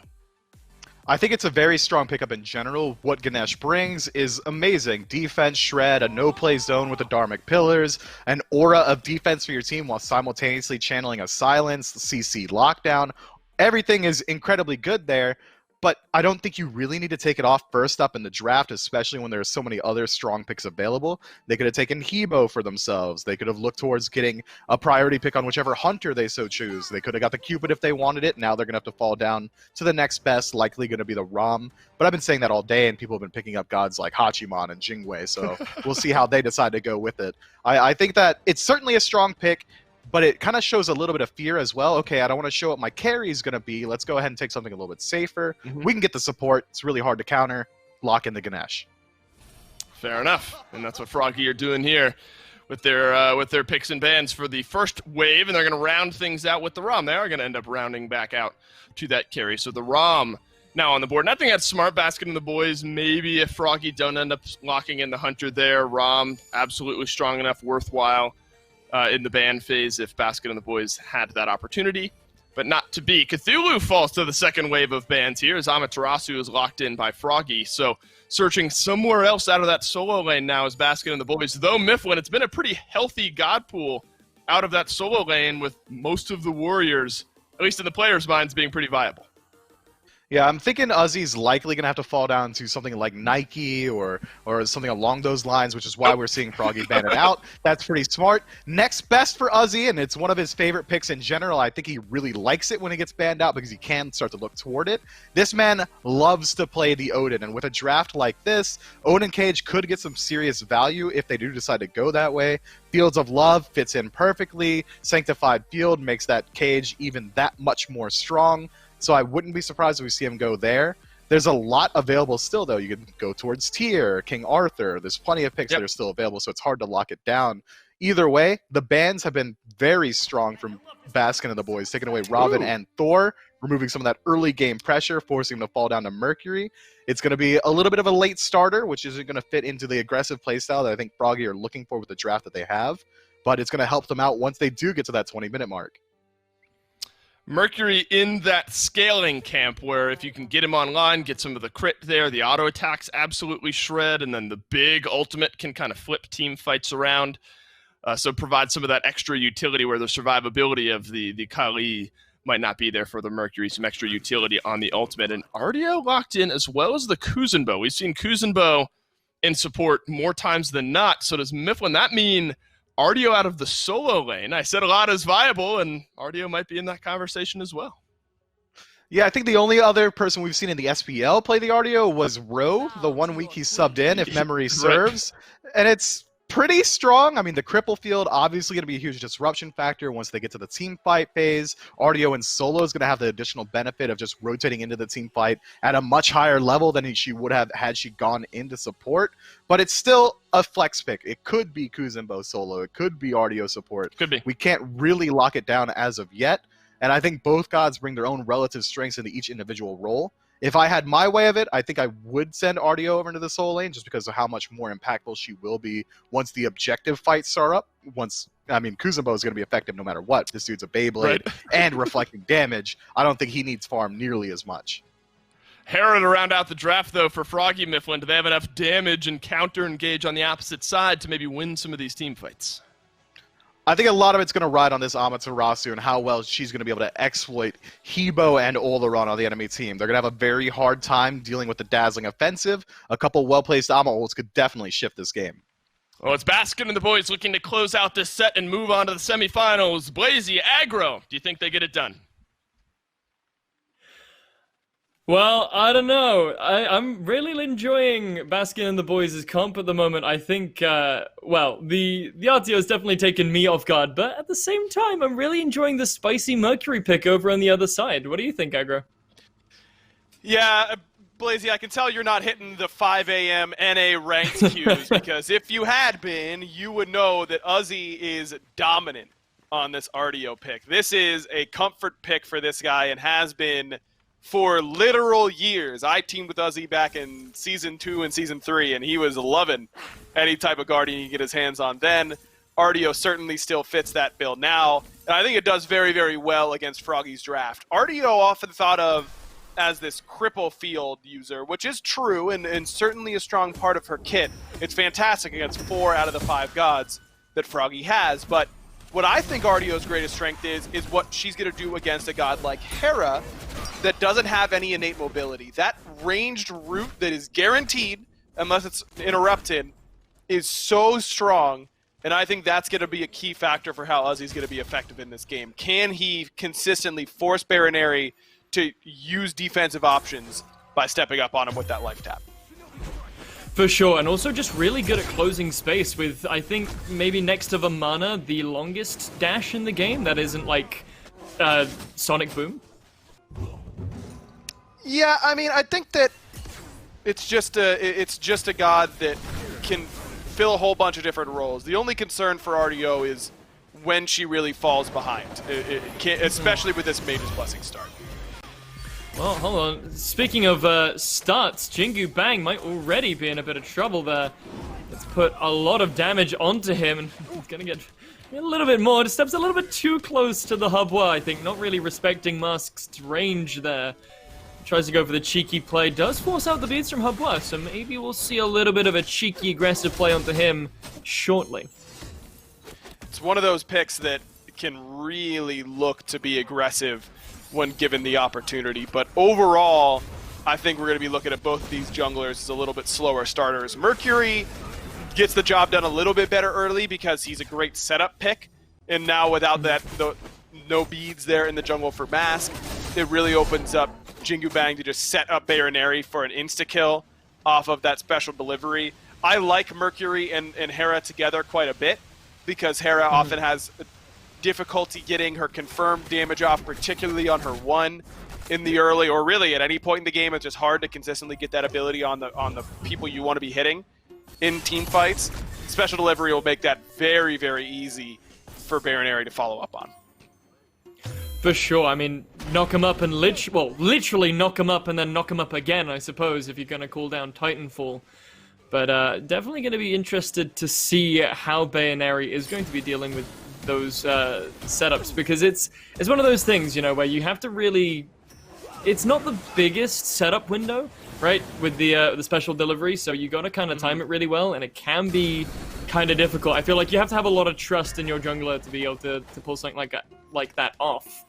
I think it's a very strong pickup in general. What Ganesh brings is amazing. Defense shred, a no-play zone with the Dharmic Pillars, an aura of defense for your team while simultaneously channeling a silence, the CC lockdown. Everything is incredibly good there, but I don't think you really need to take it off first up in the draft, especially when there are so many other strong picks available. They could have taken Hebo for themselves. They could have looked towards getting a priority pick on whichever hunter they so choose. They could have got the Cupid if they wanted it. Now they're going to have to fall down to the next best, likely going to be the Rom. But I've been saying that all day, and people have been picking up gods like Hachiman and Jingwei, so we'll see how they decide to go with it. I think that it's certainly a strong pick, but it kind of shows a little bit of fear as well. Okay, I don't want to show what my carry is going to be. Let's go ahead and take something a little bit safer. We can get the support. It's really hard to counter. Lock in the Ganesh. Fair enough. And that's what Froggy are doing here with their picks and bans for the first wave, and they're going to round things out with the Rom. They are going to end up rounding back out to that carry. So the Rom now on the board. Nothing that's smart. Baskin and the boys, maybe if Froggy don't end up locking in the hunter there. Rom, absolutely strong enough, worthwhile in the ban phase if Baskin and the boys had that opportunity, but not to be. Cthulhu falls to the second wave of bans here as Amaterasu is locked in by Froggy, so searching somewhere else out of that solo lane now is Baskin and the boys. Though Mifflin, it's been a pretty healthy god pool out of that solo lane with most of the warriors, at least in the players' minds, being pretty viable. Yeah, I'm thinking Uzi's likely going to have to fall down to something like Nike or something along those lines, which is why we're seeing Froggy ban it out. That's pretty smart. Next best for Uzi, and it's one of his favorite picks in general. I think he really likes it when it gets banned out because he can start to look toward it. This man loves to play the Odin, and with a draft like this, Odin Cage could get some serious value if they do decide to go that way. Fields of Love fits in perfectly. Sanctified Field makes that cage even that much more strong. So I wouldn't be surprised if we see him go there. There's a lot available still, though. You can go towards Tyr, King Arthur. There's plenty of picks that are still available, so it's hard to lock it down. Either way, the bans have been very strong from Baskin and the boys, taking away Robin and Thor, removing some of that early game pressure, forcing him to fall down to Mercury. It's going to be a little bit of a late starter, which isn't going to fit into the aggressive playstyle that I think Froggy are looking for with the draft that they have, but it's going to help them out once they do get to that 20-minute mark. Mercury in that scaling camp where if you can get him online, get some of the crit there, the auto attacks absolutely shred, and then the big ultimate can kind of flip team fights around. So provide some of that extra utility where the survivability of the Kali might not be there for the Mercury, some extra utility on the ultimate. And Ardio locked in as well as the Kuzenbo. We've seen Kuzenbo in support more times than not. So does Mifflin that mean Ardio out of the solo lane? I said a lot is viable, and Ardio might be in that conversation as well. Yeah, I think the only other person we've seen in the SPL play the Ardio was Ro, the 1 week he subbed in, if memory serves. And it's pretty strong. I mean, the cripple field obviously going to be a huge disruption factor once they get to the team fight phase. Ardio in solo is going to have the additional benefit of just rotating into the team fight at a much higher level than she would have had she gone into support. But it's still a flex pick. It could be Kuzenbo solo. It could be Ardio support. Could be. We can't really lock it down as of yet. And I think both gods bring their own relative strengths into each individual role. If I had my way of it, I think I would send Ardio over into the solo lane just because of how much more impactful she will be once the objective fights start up. Kuzenbo is going to be effective no matter what. This dude's a Beyblade and reflecting damage. I don't think he needs farm nearly as much. Herod to round out the draft, though, for Froggy Mifflin. Do they have enough damage and counter engage on the opposite side to maybe win some of these team fights? I think a lot of it's going to ride on this Amaterasu and how well she's going to be able to exploit Hebo and Oleron on the enemy team. They're going to have a very hard time dealing with the dazzling offensive. A couple well-placed Ama ults could definitely shift this game. Well, it's Baskin and the boys looking to close out this set and move on to the semifinals. Blazy, aggro, do you think they get it done? Well, I don't know. I'm really enjoying Baskin and the boys' comp at the moment. I think, well, the RTO has definitely taken me off guard, but at the same time, I'm really enjoying the spicy Mercury pick over on the other side. What do you think, Aggro? Yeah, Blazy, I can tell you're not hitting the 5 a.m. NA ranked queues, because if you had been, you would know that Uzi is dominant on this RDO pick. This is a comfort pick for this guy and has been for literal years. I teamed with Uzi back in Season 2 and Season 3, and he was loving any type of Guardian he could get his hands on then. RDO certainly still fits that build now, and I think it does very, very well against Froggy's draft. RDO often thought of as this cripple field user, which is true and certainly a strong part of her kit. It's fantastic against 4 out of the 5 gods that Froggy has, but what I think RDO's greatest strength is what she's going to do against a god like Hera that doesn't have any innate mobility. That ranged route that is guaranteed, unless it's interrupted, is so strong, and I think that's going to be a key factor for how Uzi's going to be effective in this game. Can he consistently force Baronary to use defensive options by stepping up on him with that life tap? For sure, and also just really good at closing space with, I think, maybe next to Vamana, the longest dash in the game that isn't like Sonic Boom. Yeah, I mean, I think that it's just a god that can fill a whole bunch of different roles. The only concern for RDO is when she really falls behind, especially with this Mage's Blessing start. Well, hold on. Speaking of starts, Jingu Bang might already be in a bit of trouble there. Let's put a lot of damage onto him, and he's gonna get a little bit more. Just steps a little bit too close to the Hubwa, I think. Not really respecting Mask's range there. Tries to go for the cheeky play. Does force out the beats from Hubwa, so maybe we'll see a little bit of a cheeky, aggressive play onto him shortly. It's one of those picks that can really look to be aggressive when given the opportunity, but overall, I think we're going to be looking at both of these junglers as a little bit slower starters. Mercury gets the job done a little bit better early because he's a great setup pick, and now without that, no beads there in the jungle for Mask, it really opens up Jingu Bang to just set up Baronary for an insta-kill off of that special delivery. I like Mercury and Hera together quite a bit because Hera often has difficulty getting her confirmed damage off, particularly on her 1 in the early, or really at any point in the game. It's just hard to consistently get that ability on the people you want to be hitting in team fights. Special delivery will make that very, very easy for Baronary to follow up on. For sure. I mean, knock him up and literally knock him up and then knock him up again, I suppose, if you're going to call down Titanfall. But definitely going to be interested to see how Baronary is going to be dealing with those setups, because it's one of those things, you know, where you have to really, it's not the biggest setup window, right, with the special delivery, so you got to kind of time it really well, and it can be kind of difficult. I feel like you have to have a lot of trust in your jungler to be able to pull something like that off.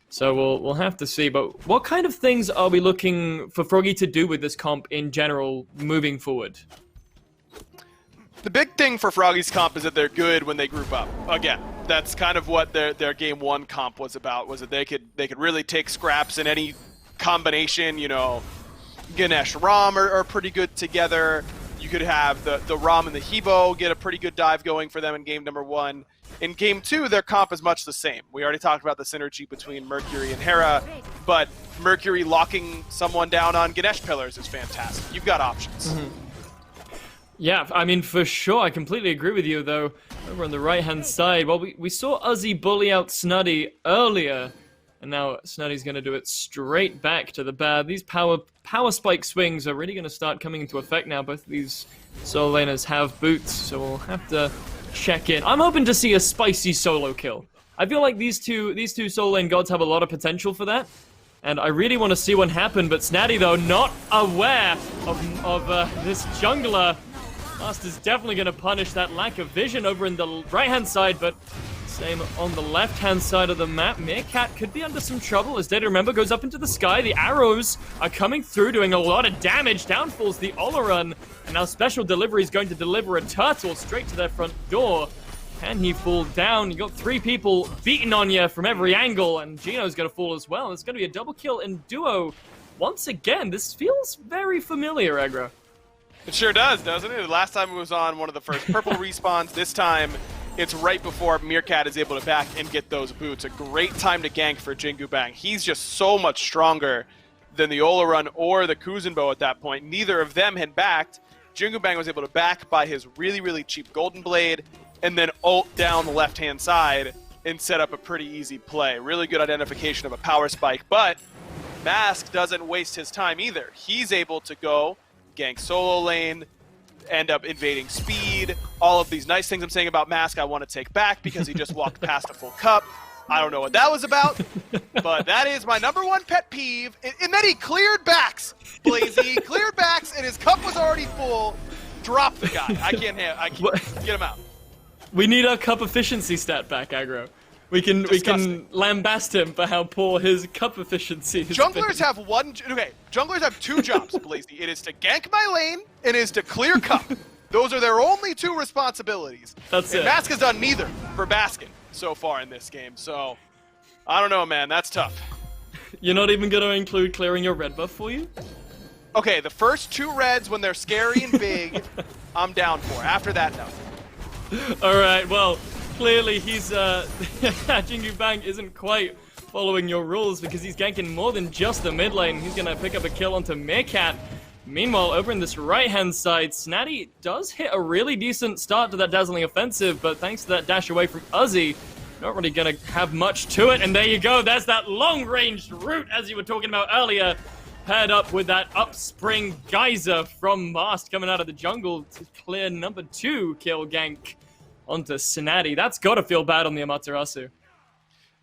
So we'll have to see. But what kind of things are we looking for Froggy to do with this comp in general moving forward? The big thing for Froggy's comp is that they're good when they group up. Again, that's kind of what their game 1 comp was about, was that they could really take scraps in any combination. You know, Ganesh Ram are pretty good together. You could have the Ram and the Hebo get a pretty good dive going for them in game number 1. In game 2, their comp is much the same. We already talked about the synergy between Mercury and Hera, but Mercury locking someone down on Ganesh pillars is fantastic. You've got options. Yeah, I mean, for sure, I completely agree with you, though. Over on the right-hand side, well, we saw Uzi bully out Snuddy earlier, and now Snuddy's going to do it straight back to the bad. These power spike swings are really going to start coming into effect now. Both of these solo laners have boots, so we'll have to check in. I'm hoping to see a spicy solo kill. I feel like these two solo lane gods have a lot of potential for that, and I really want to see one happen, but Snaddy, though, not aware of this jungler. Master's definitely going to punish that lack of vision over in the right-hand side, but Same on the left-hand side of the map. Meerkat could be under some trouble as Data Remember goes up into the sky. The arrows are coming through, doing a lot of damage. Down falls the Oleron, and now Special Delivery is going to deliver a turtle straight to their front door. Can he fall down? You got 3 people beating on you from every angle, and Gino's going to fall as well. It's going to be a double kill in duo. Once again, this feels very familiar, Aggro. It sure does, doesn't it? Last time it was on one of the first purple respawns. This time, it's right before Meerkat is able to back and get those boots. A great time to gank for Jingu Bang. He's just so much stronger than the Oleron or the Kuzenbo at that point. Neither of them had backed. Jingu Bang was able to back by his really, really cheap Golden Blade, and then ult down the left-hand side and set up a pretty easy play. Really good identification of a power spike, but Mask doesn't waste his time either. He's able to go gank solo lane, end up invading speed, all of these nice things I'm saying about Mask I want to take back because he just walked past a full cup. I don't know what that was about, but that is my #1 pet peeve. And then he cleared backs, Blazy. He cleared backs and his cup was already full. Drop the guy. I can't get him out. We need our cup efficiency stat back, Aggro. We can lambast him for how poor his cup efficiency is. Junglers have junglers have 2 jobs, Blazy. It is to gank my lane, and it is to clear cup. Those are their only 2 responsibilities. That's it. Mask has done neither for Baskin so far in this game, so I don't know, man. That's tough. You're not even going to include clearing your red buff for you? Okay, the first 2 reds when they're scary and big, I'm down for. After that, no. Alright, well, clearly he's, Jingu Bang isn't quite following your rules because he's ganking more than just the mid lane. He's gonna pick up a kill onto Meerkat. Meanwhile, over in this right-hand side, Snatty does hit a really decent start to that dazzling offensive, but thanks to that dash away from Uzi, not really gonna have much to it. And there you go, there's that long-ranged route, as you were talking about earlier, paired up with that upspring geyser from Mast coming out of the jungle to clear #2 kill gank onto Snatty. That's gotta feel bad on the Amaterasu.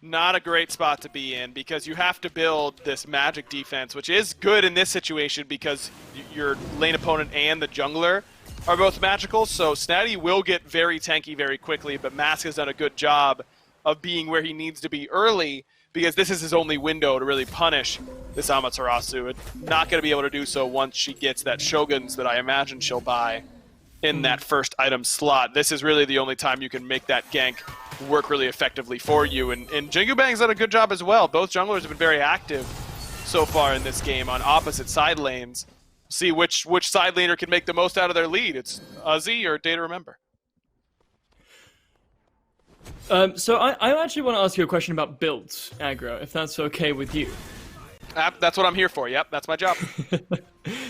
Not a great spot to be in because you have to build this magic defense, which is good in this situation because your lane opponent and the jungler are both magical, so Snatty will get very tanky very quickly, but Mask has done a good job of being where he needs to be early because this is his only window to really punish this Amaterasu. And not going to be able to do so once she gets that Shoguns that I imagine she'll buy in that first item slot. This is really the only time you can make that gank work really effectively for you. And Jingu Bang's done a good job as well. Both junglers have been very active so far in this game on opposite side lanes. See which side laner can make the most out of their lead. It's Uzi or Data Remember. So I actually want to ask you a question about builds, Aggro, if that's okay with you. That's what I'm here for. Yep, that's my job.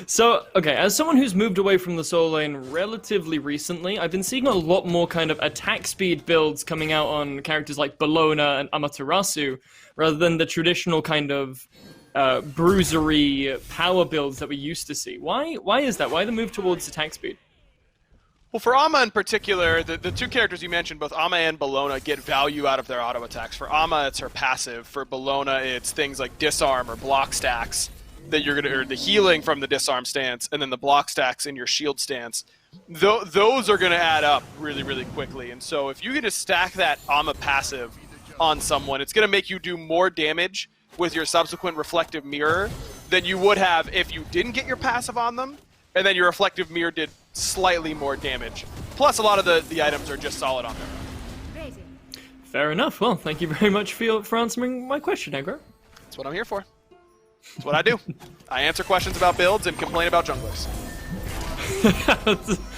So, okay, as someone who's moved away from the solo lane relatively recently, I've been seeing a lot more kind of attack speed builds coming out on characters like Bellona and Amaterasu, rather than the traditional kind of bruisery power builds that we used to see. Why is that? Why the move towards attack speed? Well, for Ama in particular, the 2 characters you mentioned, both Ama and Bellona, get value out of their auto attacks. For Ama, it's her passive. For Bellona, it's things like disarm or block stacks that you're gonna, or the healing from the disarm stance, and then the block stacks in your shield stance. Those are gonna add up really, really quickly. And so if you can just stack that Ama passive on someone, it's gonna make you do more damage with your subsequent reflective mirror than you would have if you didn't get your passive on them, and then your reflective mirror did slightly more damage. Plus, a lot of the items are just solid on there. Fair enough. Well, thank you very much for answering my question, Aggro. That's what I'm here for. That's what I do. I answer questions about builds and complain about junglers.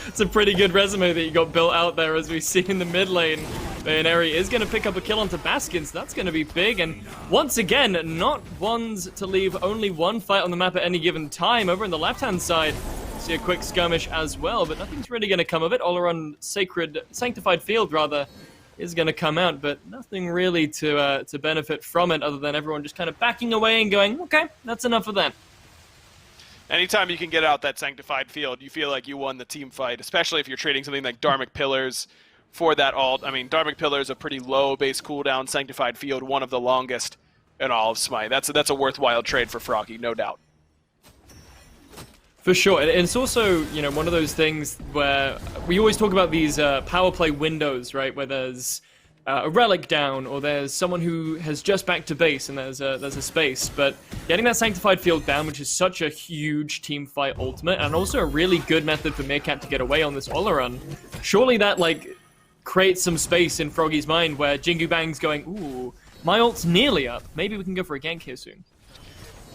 It's a pretty good resume that you got built out there, as we see in the mid lane. Bayoneri is going to pick up a kill onto Baskin, so that's going to be big. And once again, not ones to leave only one fight on the map at any given time. Over on the left-hand side, see a quick skirmish as well, but nothing's really going to come of it. All around Sanctified Field, rather, is going to come out, but nothing really to benefit from it other than everyone just kind of backing away and going, okay, that's enough of that. Anytime you can get out that Sanctified Field, you feel like you won the team fight, especially if you're trading something like Dharmic Pillars for that ult. I mean, Dharmic Pillars a pretty low base cooldown, Sanctified Field, one of the longest in all of SMITE. That's a worthwhile trade for Froggy, no doubt. For sure, and it's also, you know, one of those things where we always talk about these power play windows, right? Where there's a relic down, or there's someone who has just back to base and there's a space. But getting that Sanctified Field down, which is such a huge team fight ultimate, and also a really good method for Meerkat to get away on this Olaran, surely that, like, creates some space in Froggy's mind where Jingu Bang's going, ooh, my ult's nearly up. Maybe we can go for a gank here soon.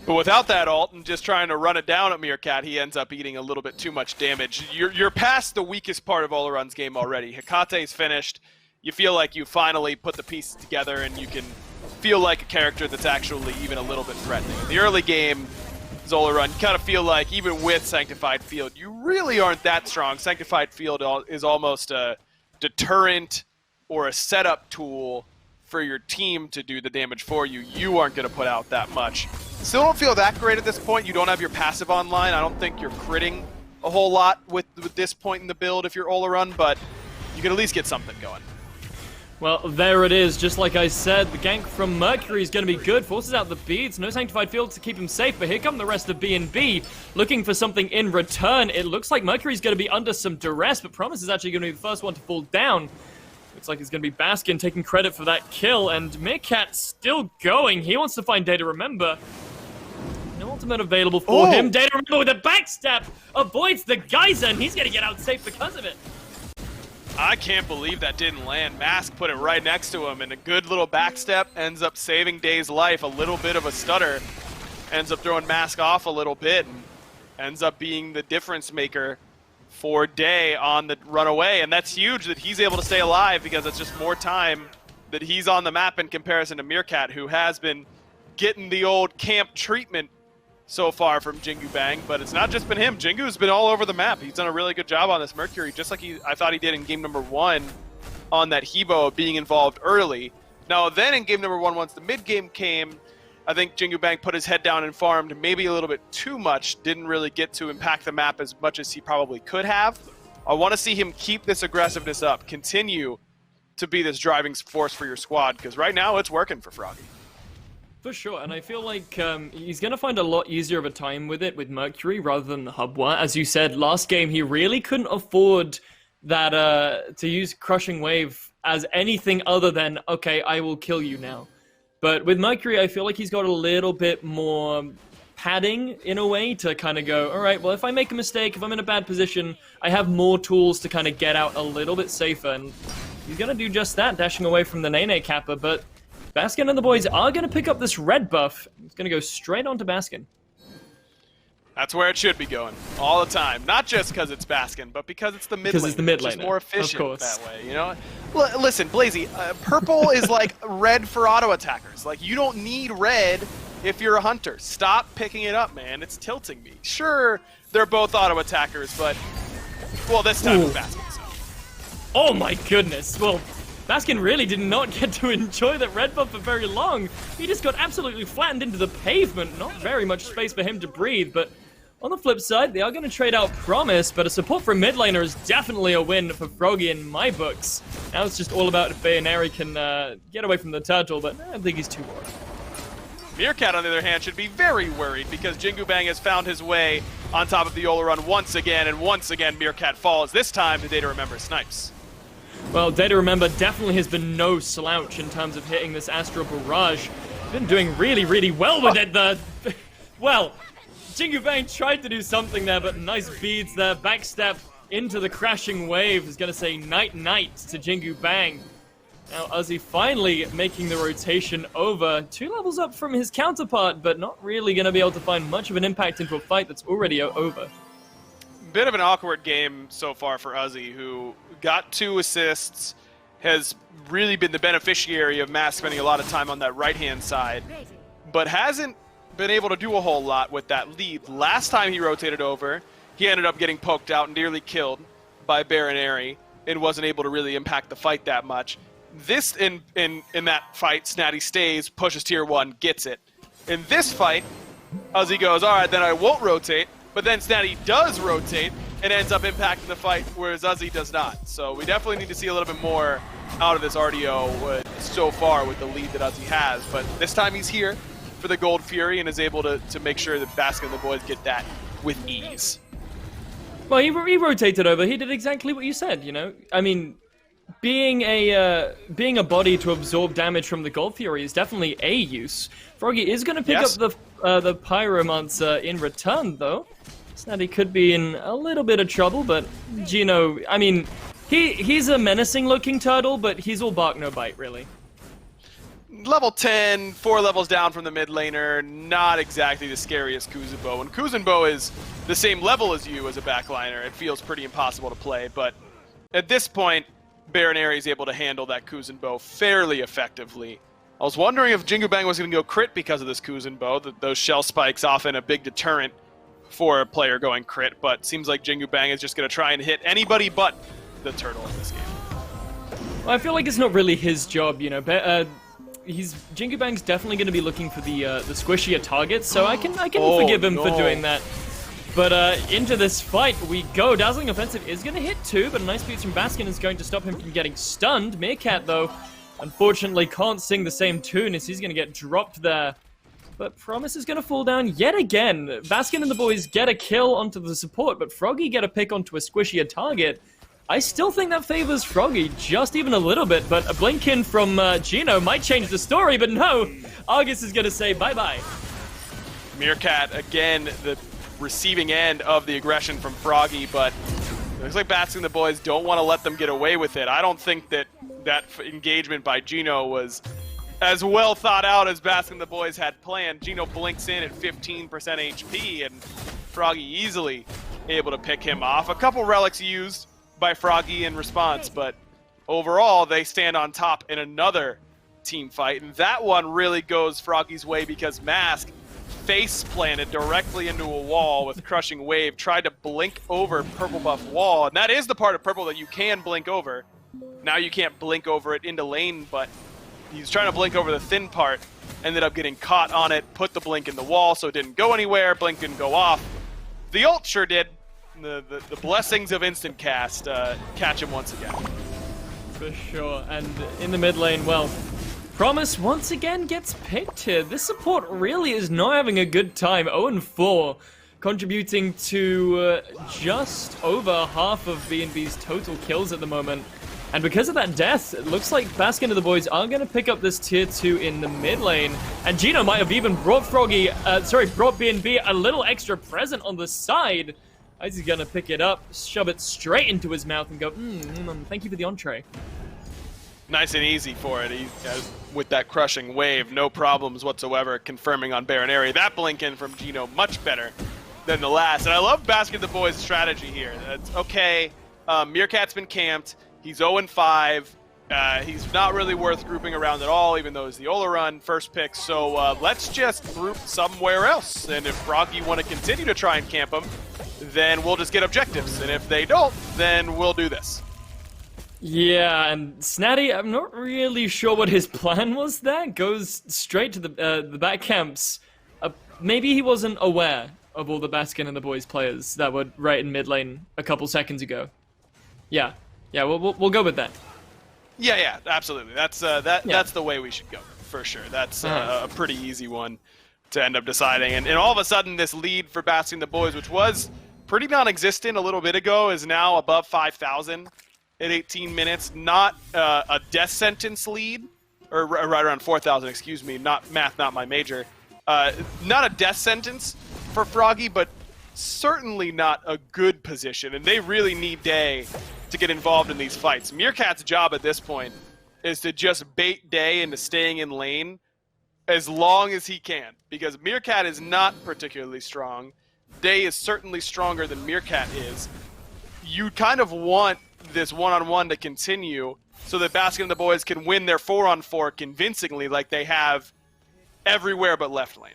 But without that ult and just trying to run it down at Meerkat, he ends up eating a little bit too much damage. You're past the weakest part of Olaran's game already. Hekate's finished. You feel like you finally put the pieces together and you can feel like a character that's actually even a little bit threatening. In the early game, Olaran, you kind of feel like even with Sanctified Field, you really aren't that strong. Sanctified Field is almost a deterrent or a setup tool for your team to do the damage for you. You aren't going to put out that much. Still don't feel that great at this point. You don't have your passive online. I don't think you're critting a whole lot with this point in the build if you're Olaran, but you can at least get something going. Well, there it is. Just like I said, the gank from Mercury is going to be good. Forces out the beads. No Sanctified Field to keep him safe, but here come the rest of B&B looking for something in return. It looks like Mercury's going to be under some duress, but Promise is actually going to be the first one to fall down. Looks like it's going to be Baskin taking credit for that kill, and Meerkat still going. He wants to find Data Remember. No ultimate available for him. Data Remember with a backstab avoids the geyser, and he's going to get out safe because of it. I can't believe that didn't land. Mask put it right next to him, and a good little backstep ends up saving Day's life. A little bit of a stutter ends up throwing Mask off a little bit, and ends up being the difference maker for Day on the runaway. And that's huge that he's able to stay alive, because it's just more time that he's on the map in comparison to Meerkat, who has been getting the old camp treatment so far from Jingu Bang, but it's not just been him. Jingu's been all over the map. He's done a really good job on this Mercury, just like I thought he did in game number 1 on that Hebo, being involved early. Now then in game number 1, once the mid game came, I think Jingu Bang put his head down and farmed maybe a little bit too much, didn't really get to impact the map as much as he probably could have. I want to see him keep this aggressiveness up, continue to be this driving force for your squad, because right now it's working for Froggy. For sure, and I feel like he's going to find a lot easier of a time with it with Mercury rather than the Hubwa. As you said, last game he really couldn't afford that to use Crushing Wave as anything other than, okay, I will kill you now. But with Mercury, I feel like he's got a little bit more padding in a way to kind of go, all right, well, if I make a mistake, if I'm in a bad position, I have more tools to kind of get out a little bit safer. And he's going to do just that, dashing away from the Nene Kappa, but Baskin and the boys are going to pick up this red buff. It's going to go straight onto Baskin. That's where it should be going, all the time. Not just because it's Baskin, but because it's the mid lane. Because it's the mid lane. It's more efficient that way, you know? Listen, Blazy, purple is like red for auto attackers. Like, you don't need red if you're a hunter. Stop picking it up, man. It's tilting me. Sure, they're both auto attackers, but, well, this time with Baskin, so. Oh my goodness. Well, Baskin really did not get to enjoy that red buff for very long. He just got absolutely flattened into the pavement. Not very much space for him to breathe, but on the flip side, they are going to trade out Promise, but a support from mid laner is definitely a win for Froggy in my books. Now it's just all about if Bayonary can get away from the turtle, but I don't think he's too worried. Meerkat, on the other hand, should be very worried, because Jingu Bang has found his way on top of the Olaran once again, and once again Meerkat falls. This time, the Data Remember snipes. Well, Data Remember definitely has been no slouch in terms of hitting this Astral Barrage. Been doing really, really well with it. Well, Jingu Bang tried to do something there, but nice beads there. Backstep into the crashing wave is going to say night-night to Jingu Bang. Now Uzi finally making the rotation over. 2 levels up from his counterpart, but not really going to be able to find much of an impact into a fight that's already over. Bit of an awkward game so far for Uzi, who got 2 assists, has really been the beneficiary of Mask spending a lot of time on that right-hand side, but hasn't been able to do a whole lot with that lead. Last time he rotated over, he ended up getting poked out and nearly killed by Baronary and wasn't able to really impact the fight that much. This, in that fight, Snatty stays, pushes tier 1, gets it. In this fight, Uzi goes, all right, then I won't rotate, but then Snatty does rotate and ends up impacting the fight, whereas Uzi does not. So we definitely need to see a little bit more out of this RDO so far with the lead that Uzi has. But this time he's here for the Gold Fury and is able to make sure that Baskin and the boys get that with ease. Well, he rotated over. He did exactly what you said, you know? I mean, being a body to absorb damage from the Gold Fury is definitely a use. Froggy is going to pick up the Pyromancer in return, though. Snatty could be in a little bit of trouble, but Gino, I mean, he's a menacing-looking turtle, but he's all bark, no bite, really. Level 10, 4 levels down from the mid laner, not exactly the scariest Kuzenbo. When Kuzenbo is the same level as you as a backliner, it feels pretty impossible to play, but at this point, Baronary is able to handle that Kuzenbo fairly effectively. I was wondering if Jingu Bang was going to go crit because of this Kuzenbo. Those shell spikes often a big deterrent for a player going crit, but seems like Jingu Bang is just going to try and hit anybody but the turtle in this game. Well, I feel like it's not really his job, you know. Jingu Bang's definitely going to be looking for the squishier targets, so I can forgive him for doing that. But into this fight we go. Dazzling Offensive is going to hit too, but a nice beat from Baskin is going to stop him from getting stunned. Meerkat, though, unfortunately can't sing the same tune as he's going to get dropped there. But Promise is going to fall down yet again. Baskin and the boys get a kill onto the support, but Froggy get a pick onto a squishier target. I still think that favors Froggy, just even a little bit, but a blink in from Gino might change the story, but no! Argus is going to say bye-bye. Meerkat, again, the receiving end of the aggression from Froggy, but it looks like Baskin and the boys don't want to let them get away with it. I don't think that engagement by Gino was as well thought out as Baskin and the boys had planned. Gino blinks in at 15% HP, and Froggy easily able to pick him off. A couple relics used by Froggy in response, but overall they stand on top in another team fight, and that one really goes Froggy's way because Mask face planted directly into a wall with Crushing Wave, tried to blink over purple buff wall, and that is the part of purple that you can blink over. Now you can't blink over it into lane, but he's trying to blink over the thin part, ended up getting caught on it, put the blink in the wall so it didn't go anywhere, blink didn't go off. The ult sure did. The blessings of instant cast catch him once again. For sure, and in the mid lane, well, Promise once again gets picked here. This support really is not having a good time. 0-4, contributing to just over half of B&B's total kills at the moment. And because of that death, it looks like Baskin and the boys are going to pick up this tier 2 in the mid lane. And Gino might have even brought brought B&B a little extra present on the side. He's going to pick it up, shove it straight into his mouth and go, thank you for the entree. Nice and easy for it. He, with that Crushing Wave, no problems whatsoever, confirming on Baronary. That blink in from Gino, much better than the last. And I love Baskin the boys' strategy here. That's okay. Meerkat's been camped. He's 0-5. He's not really worth grouping around at all, even though it's the Ola run first pick. So let's just group somewhere else. And if Froggy want to continue to try and camp him, then we'll just get objectives. And if they don't, then we'll do this. Yeah, and Snatty, I'm not really sure what his plan was there. Goes straight to the back camps. Maybe he wasn't aware of all the Baskin and the boys players that were right in mid lane a couple seconds ago. Yeah, we'll go with that. Yeah, absolutely. That's that's the way we should go, for sure. That's a pretty easy one to end up deciding. And all of a sudden, this lead for Baskin and the boys, which was pretty non-existent a little bit ago, is now above 5,000 at 18 minutes. Not a death sentence lead, or right around 4,000, excuse me. Not math, not my major. Not a death sentence for Froggy, but certainly not a good position. And they really need Day to get involved in these fights. Meerkat's job at this point is to just bait Day into staying in lane as long as he can, because Meerkat is not particularly strong. Day is certainly stronger than Meerkat is. You kind of want this one-on-one to continue so that Baskin and the boys can win their 4-on-4 convincingly like they have everywhere but left lane.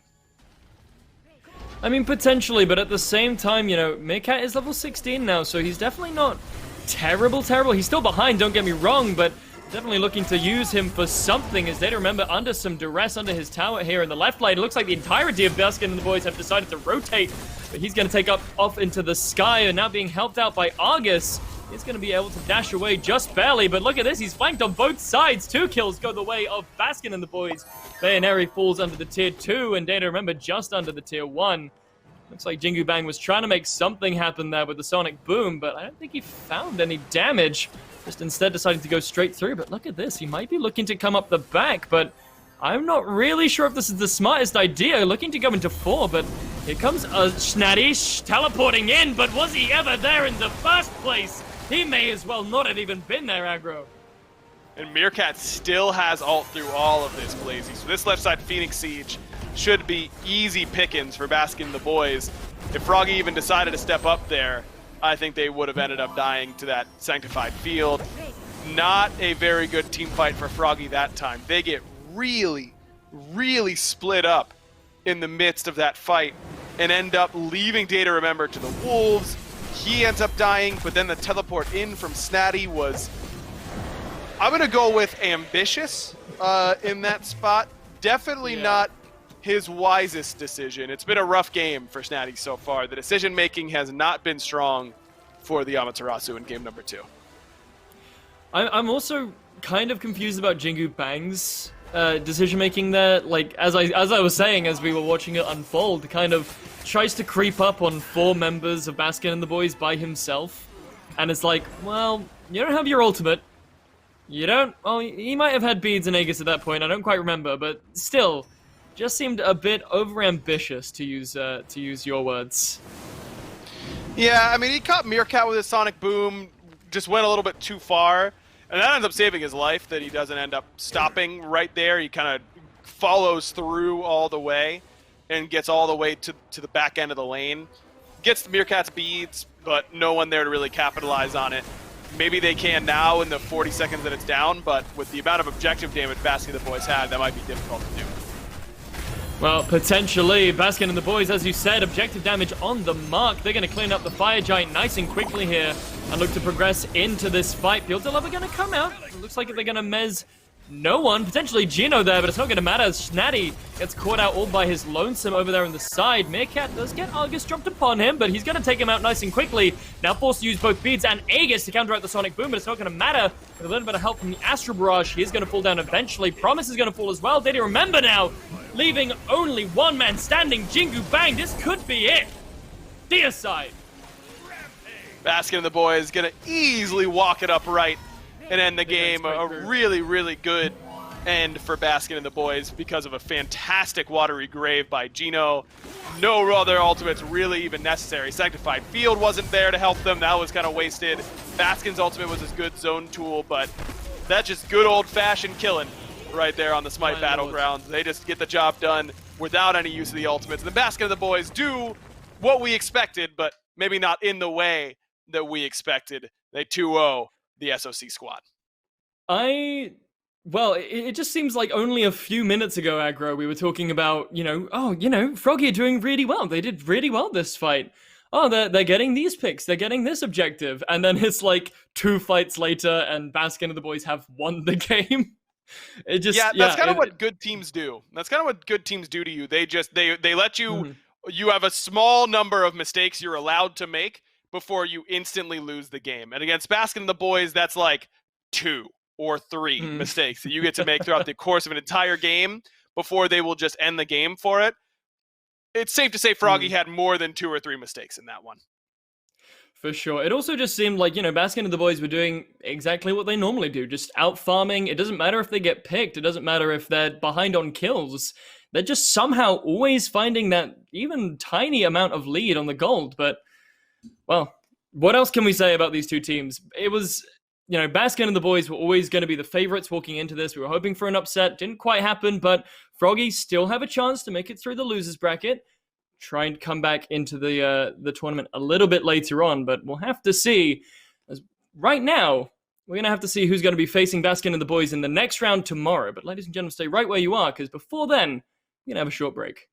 I mean, potentially, but at the same time, you know, Meerkat is level 16 now, so he's definitely not terrible. He's still behind, don't get me wrong, but definitely looking to use him for something, as they remember under some duress under his tower here in the left lane. It looks like the entirety of Baskin and the boys have decided to rotate, but he's going to take off into the sky, and now being helped out by Argus. He's going to be able to dash away just barely, but look at this, he's flanked on both sides. 2 kills go the way of Baskin and the boys. Bayaneri falls under the tier 2, and Data remember just under the tier 1. Looks like Jingu Bang was trying to make something happen there with the Sonic Boom, but I don't think he found any damage. just instead deciding to go straight through. But look at this, he might be looking to come up the back, but I'm not really sure if this is the smartest idea, looking to go into 4, but here comes Snatty teleporting in, but was he ever there in the first place? He may as well not have even been there, aggro. And Meerkat still has ult through all of this, Blazy. So this left side Phoenix Siege should be easy pickings for Baskin and the boys. If Froggy even decided to step up there, I think they would have ended up dying to that Sanctified Field. Not a very good team fight for Froggy that time. They get really, really split up in the midst of that fight and end up leaving Data Remember to the Wolves. He ends up dying, but then the teleport in from Snatty was, I'm going to go with ambitious in that spot. Definitely not his wisest decision. It's been a rough game for Snatty so far. The decision-making has not been strong for the Amaterasu in game number 2. I'm also kind of confused about Jingu Bang's decision-making there. Like, as I was saying, as we were watching it unfold, kind of tries to creep up on 4 members of Baskin and the boys by himself. And it's like, well, you don't have your ultimate. You don't... Well, he might have had beads and Aegis at that point, I don't quite remember, but still, just seemed a bit over-ambitious, to use your words. Yeah, I mean, he caught Meerkat with his Sonic Boom, just went a little bit too far, and that ends up saving his life, that he doesn't end up stopping right there. He kind of follows through all the way and gets all the way to the back end of the lane. Gets the Meerkat's beads, but no one there to really capitalize on it. Maybe they can now in the 40 seconds that it's down, but with the amount of objective damage Baskin and the boys had, that might be difficult to do. Well, potentially, Baskin and the boys, as you said, objective damage on the mark. They're going to clean up the Fire Giant nice and quickly here and look to progress into this fight. Fields are going to come out. It looks like they're going to mez no one. Potentially Gino there, but it's not going to matter. Snatty gets caught out all by his lonesome over there on the side. Meerkat does get Argus dropped upon him, but he's going to take him out nice and quickly. Now forced to use both beads and Aegis to counteract the Sonic Boom, but it's not going to matter. With a little bit of help from the Astral Barrage, he is going to fall down eventually. Promise is going to fall as well. Did he remember now? Leaving only one man standing. Jingu Bang, this could be it. Deicide. Baskin and the boys going to easily walk it up right and end the game. A really, really good end for Baskin and the boys because of a fantastic Watery Grave by Gino. No other ultimates really even necessary. Sanctified Field wasn't there to help them. That was kind of wasted. Baskin's ultimate was his good zone tool, but that's just good old-fashioned killing right there on the SMITE Battlegrounds. They just get the job done without any use of the ultimates. And the Baskin and the boys do what we expected, but maybe not in the way that we expected. They 2-0 the SOC squad. Well, it just seems like only a few minutes ago, Aggro, we were talking about, Froggy are doing really well. They did really well this fight. Oh, they're getting these picks. They're getting this objective. And then it's like 2 fights later and Baskin and the boys have won the game. That's kind of what good teams do. That's kind of what good teams do to you. They let you, you have a small number of mistakes you're allowed to make before you instantly lose the game. And against Baskin and the boys, that's like 2 or 3 mistakes that you get to make throughout the course of an entire game before they will just end the game for it. It's safe to say Froggy had more than 2 or 3 mistakes in that one. For sure. It also just seemed like, Baskin and the boys were doing exactly what they normally do, just out farming. It doesn't matter if they get picked. It doesn't matter if they're behind on kills. They're just somehow always finding that even tiny amount of lead on the gold. But, well, what else can we say about these two teams? It was, Baskin and the boys were always going to be the favorites walking into this. We were hoping for an upset. Didn't quite happen, but Froggy still have a chance to make it through the losers bracket. Try and come back into the tournament a little bit later on, but we'll have to see. As right now, we're going to have to see who's going to be facing Baskin and the boys in the next round tomorrow. But ladies and gentlemen, stay right where you are, because before then, we're going to have a short break.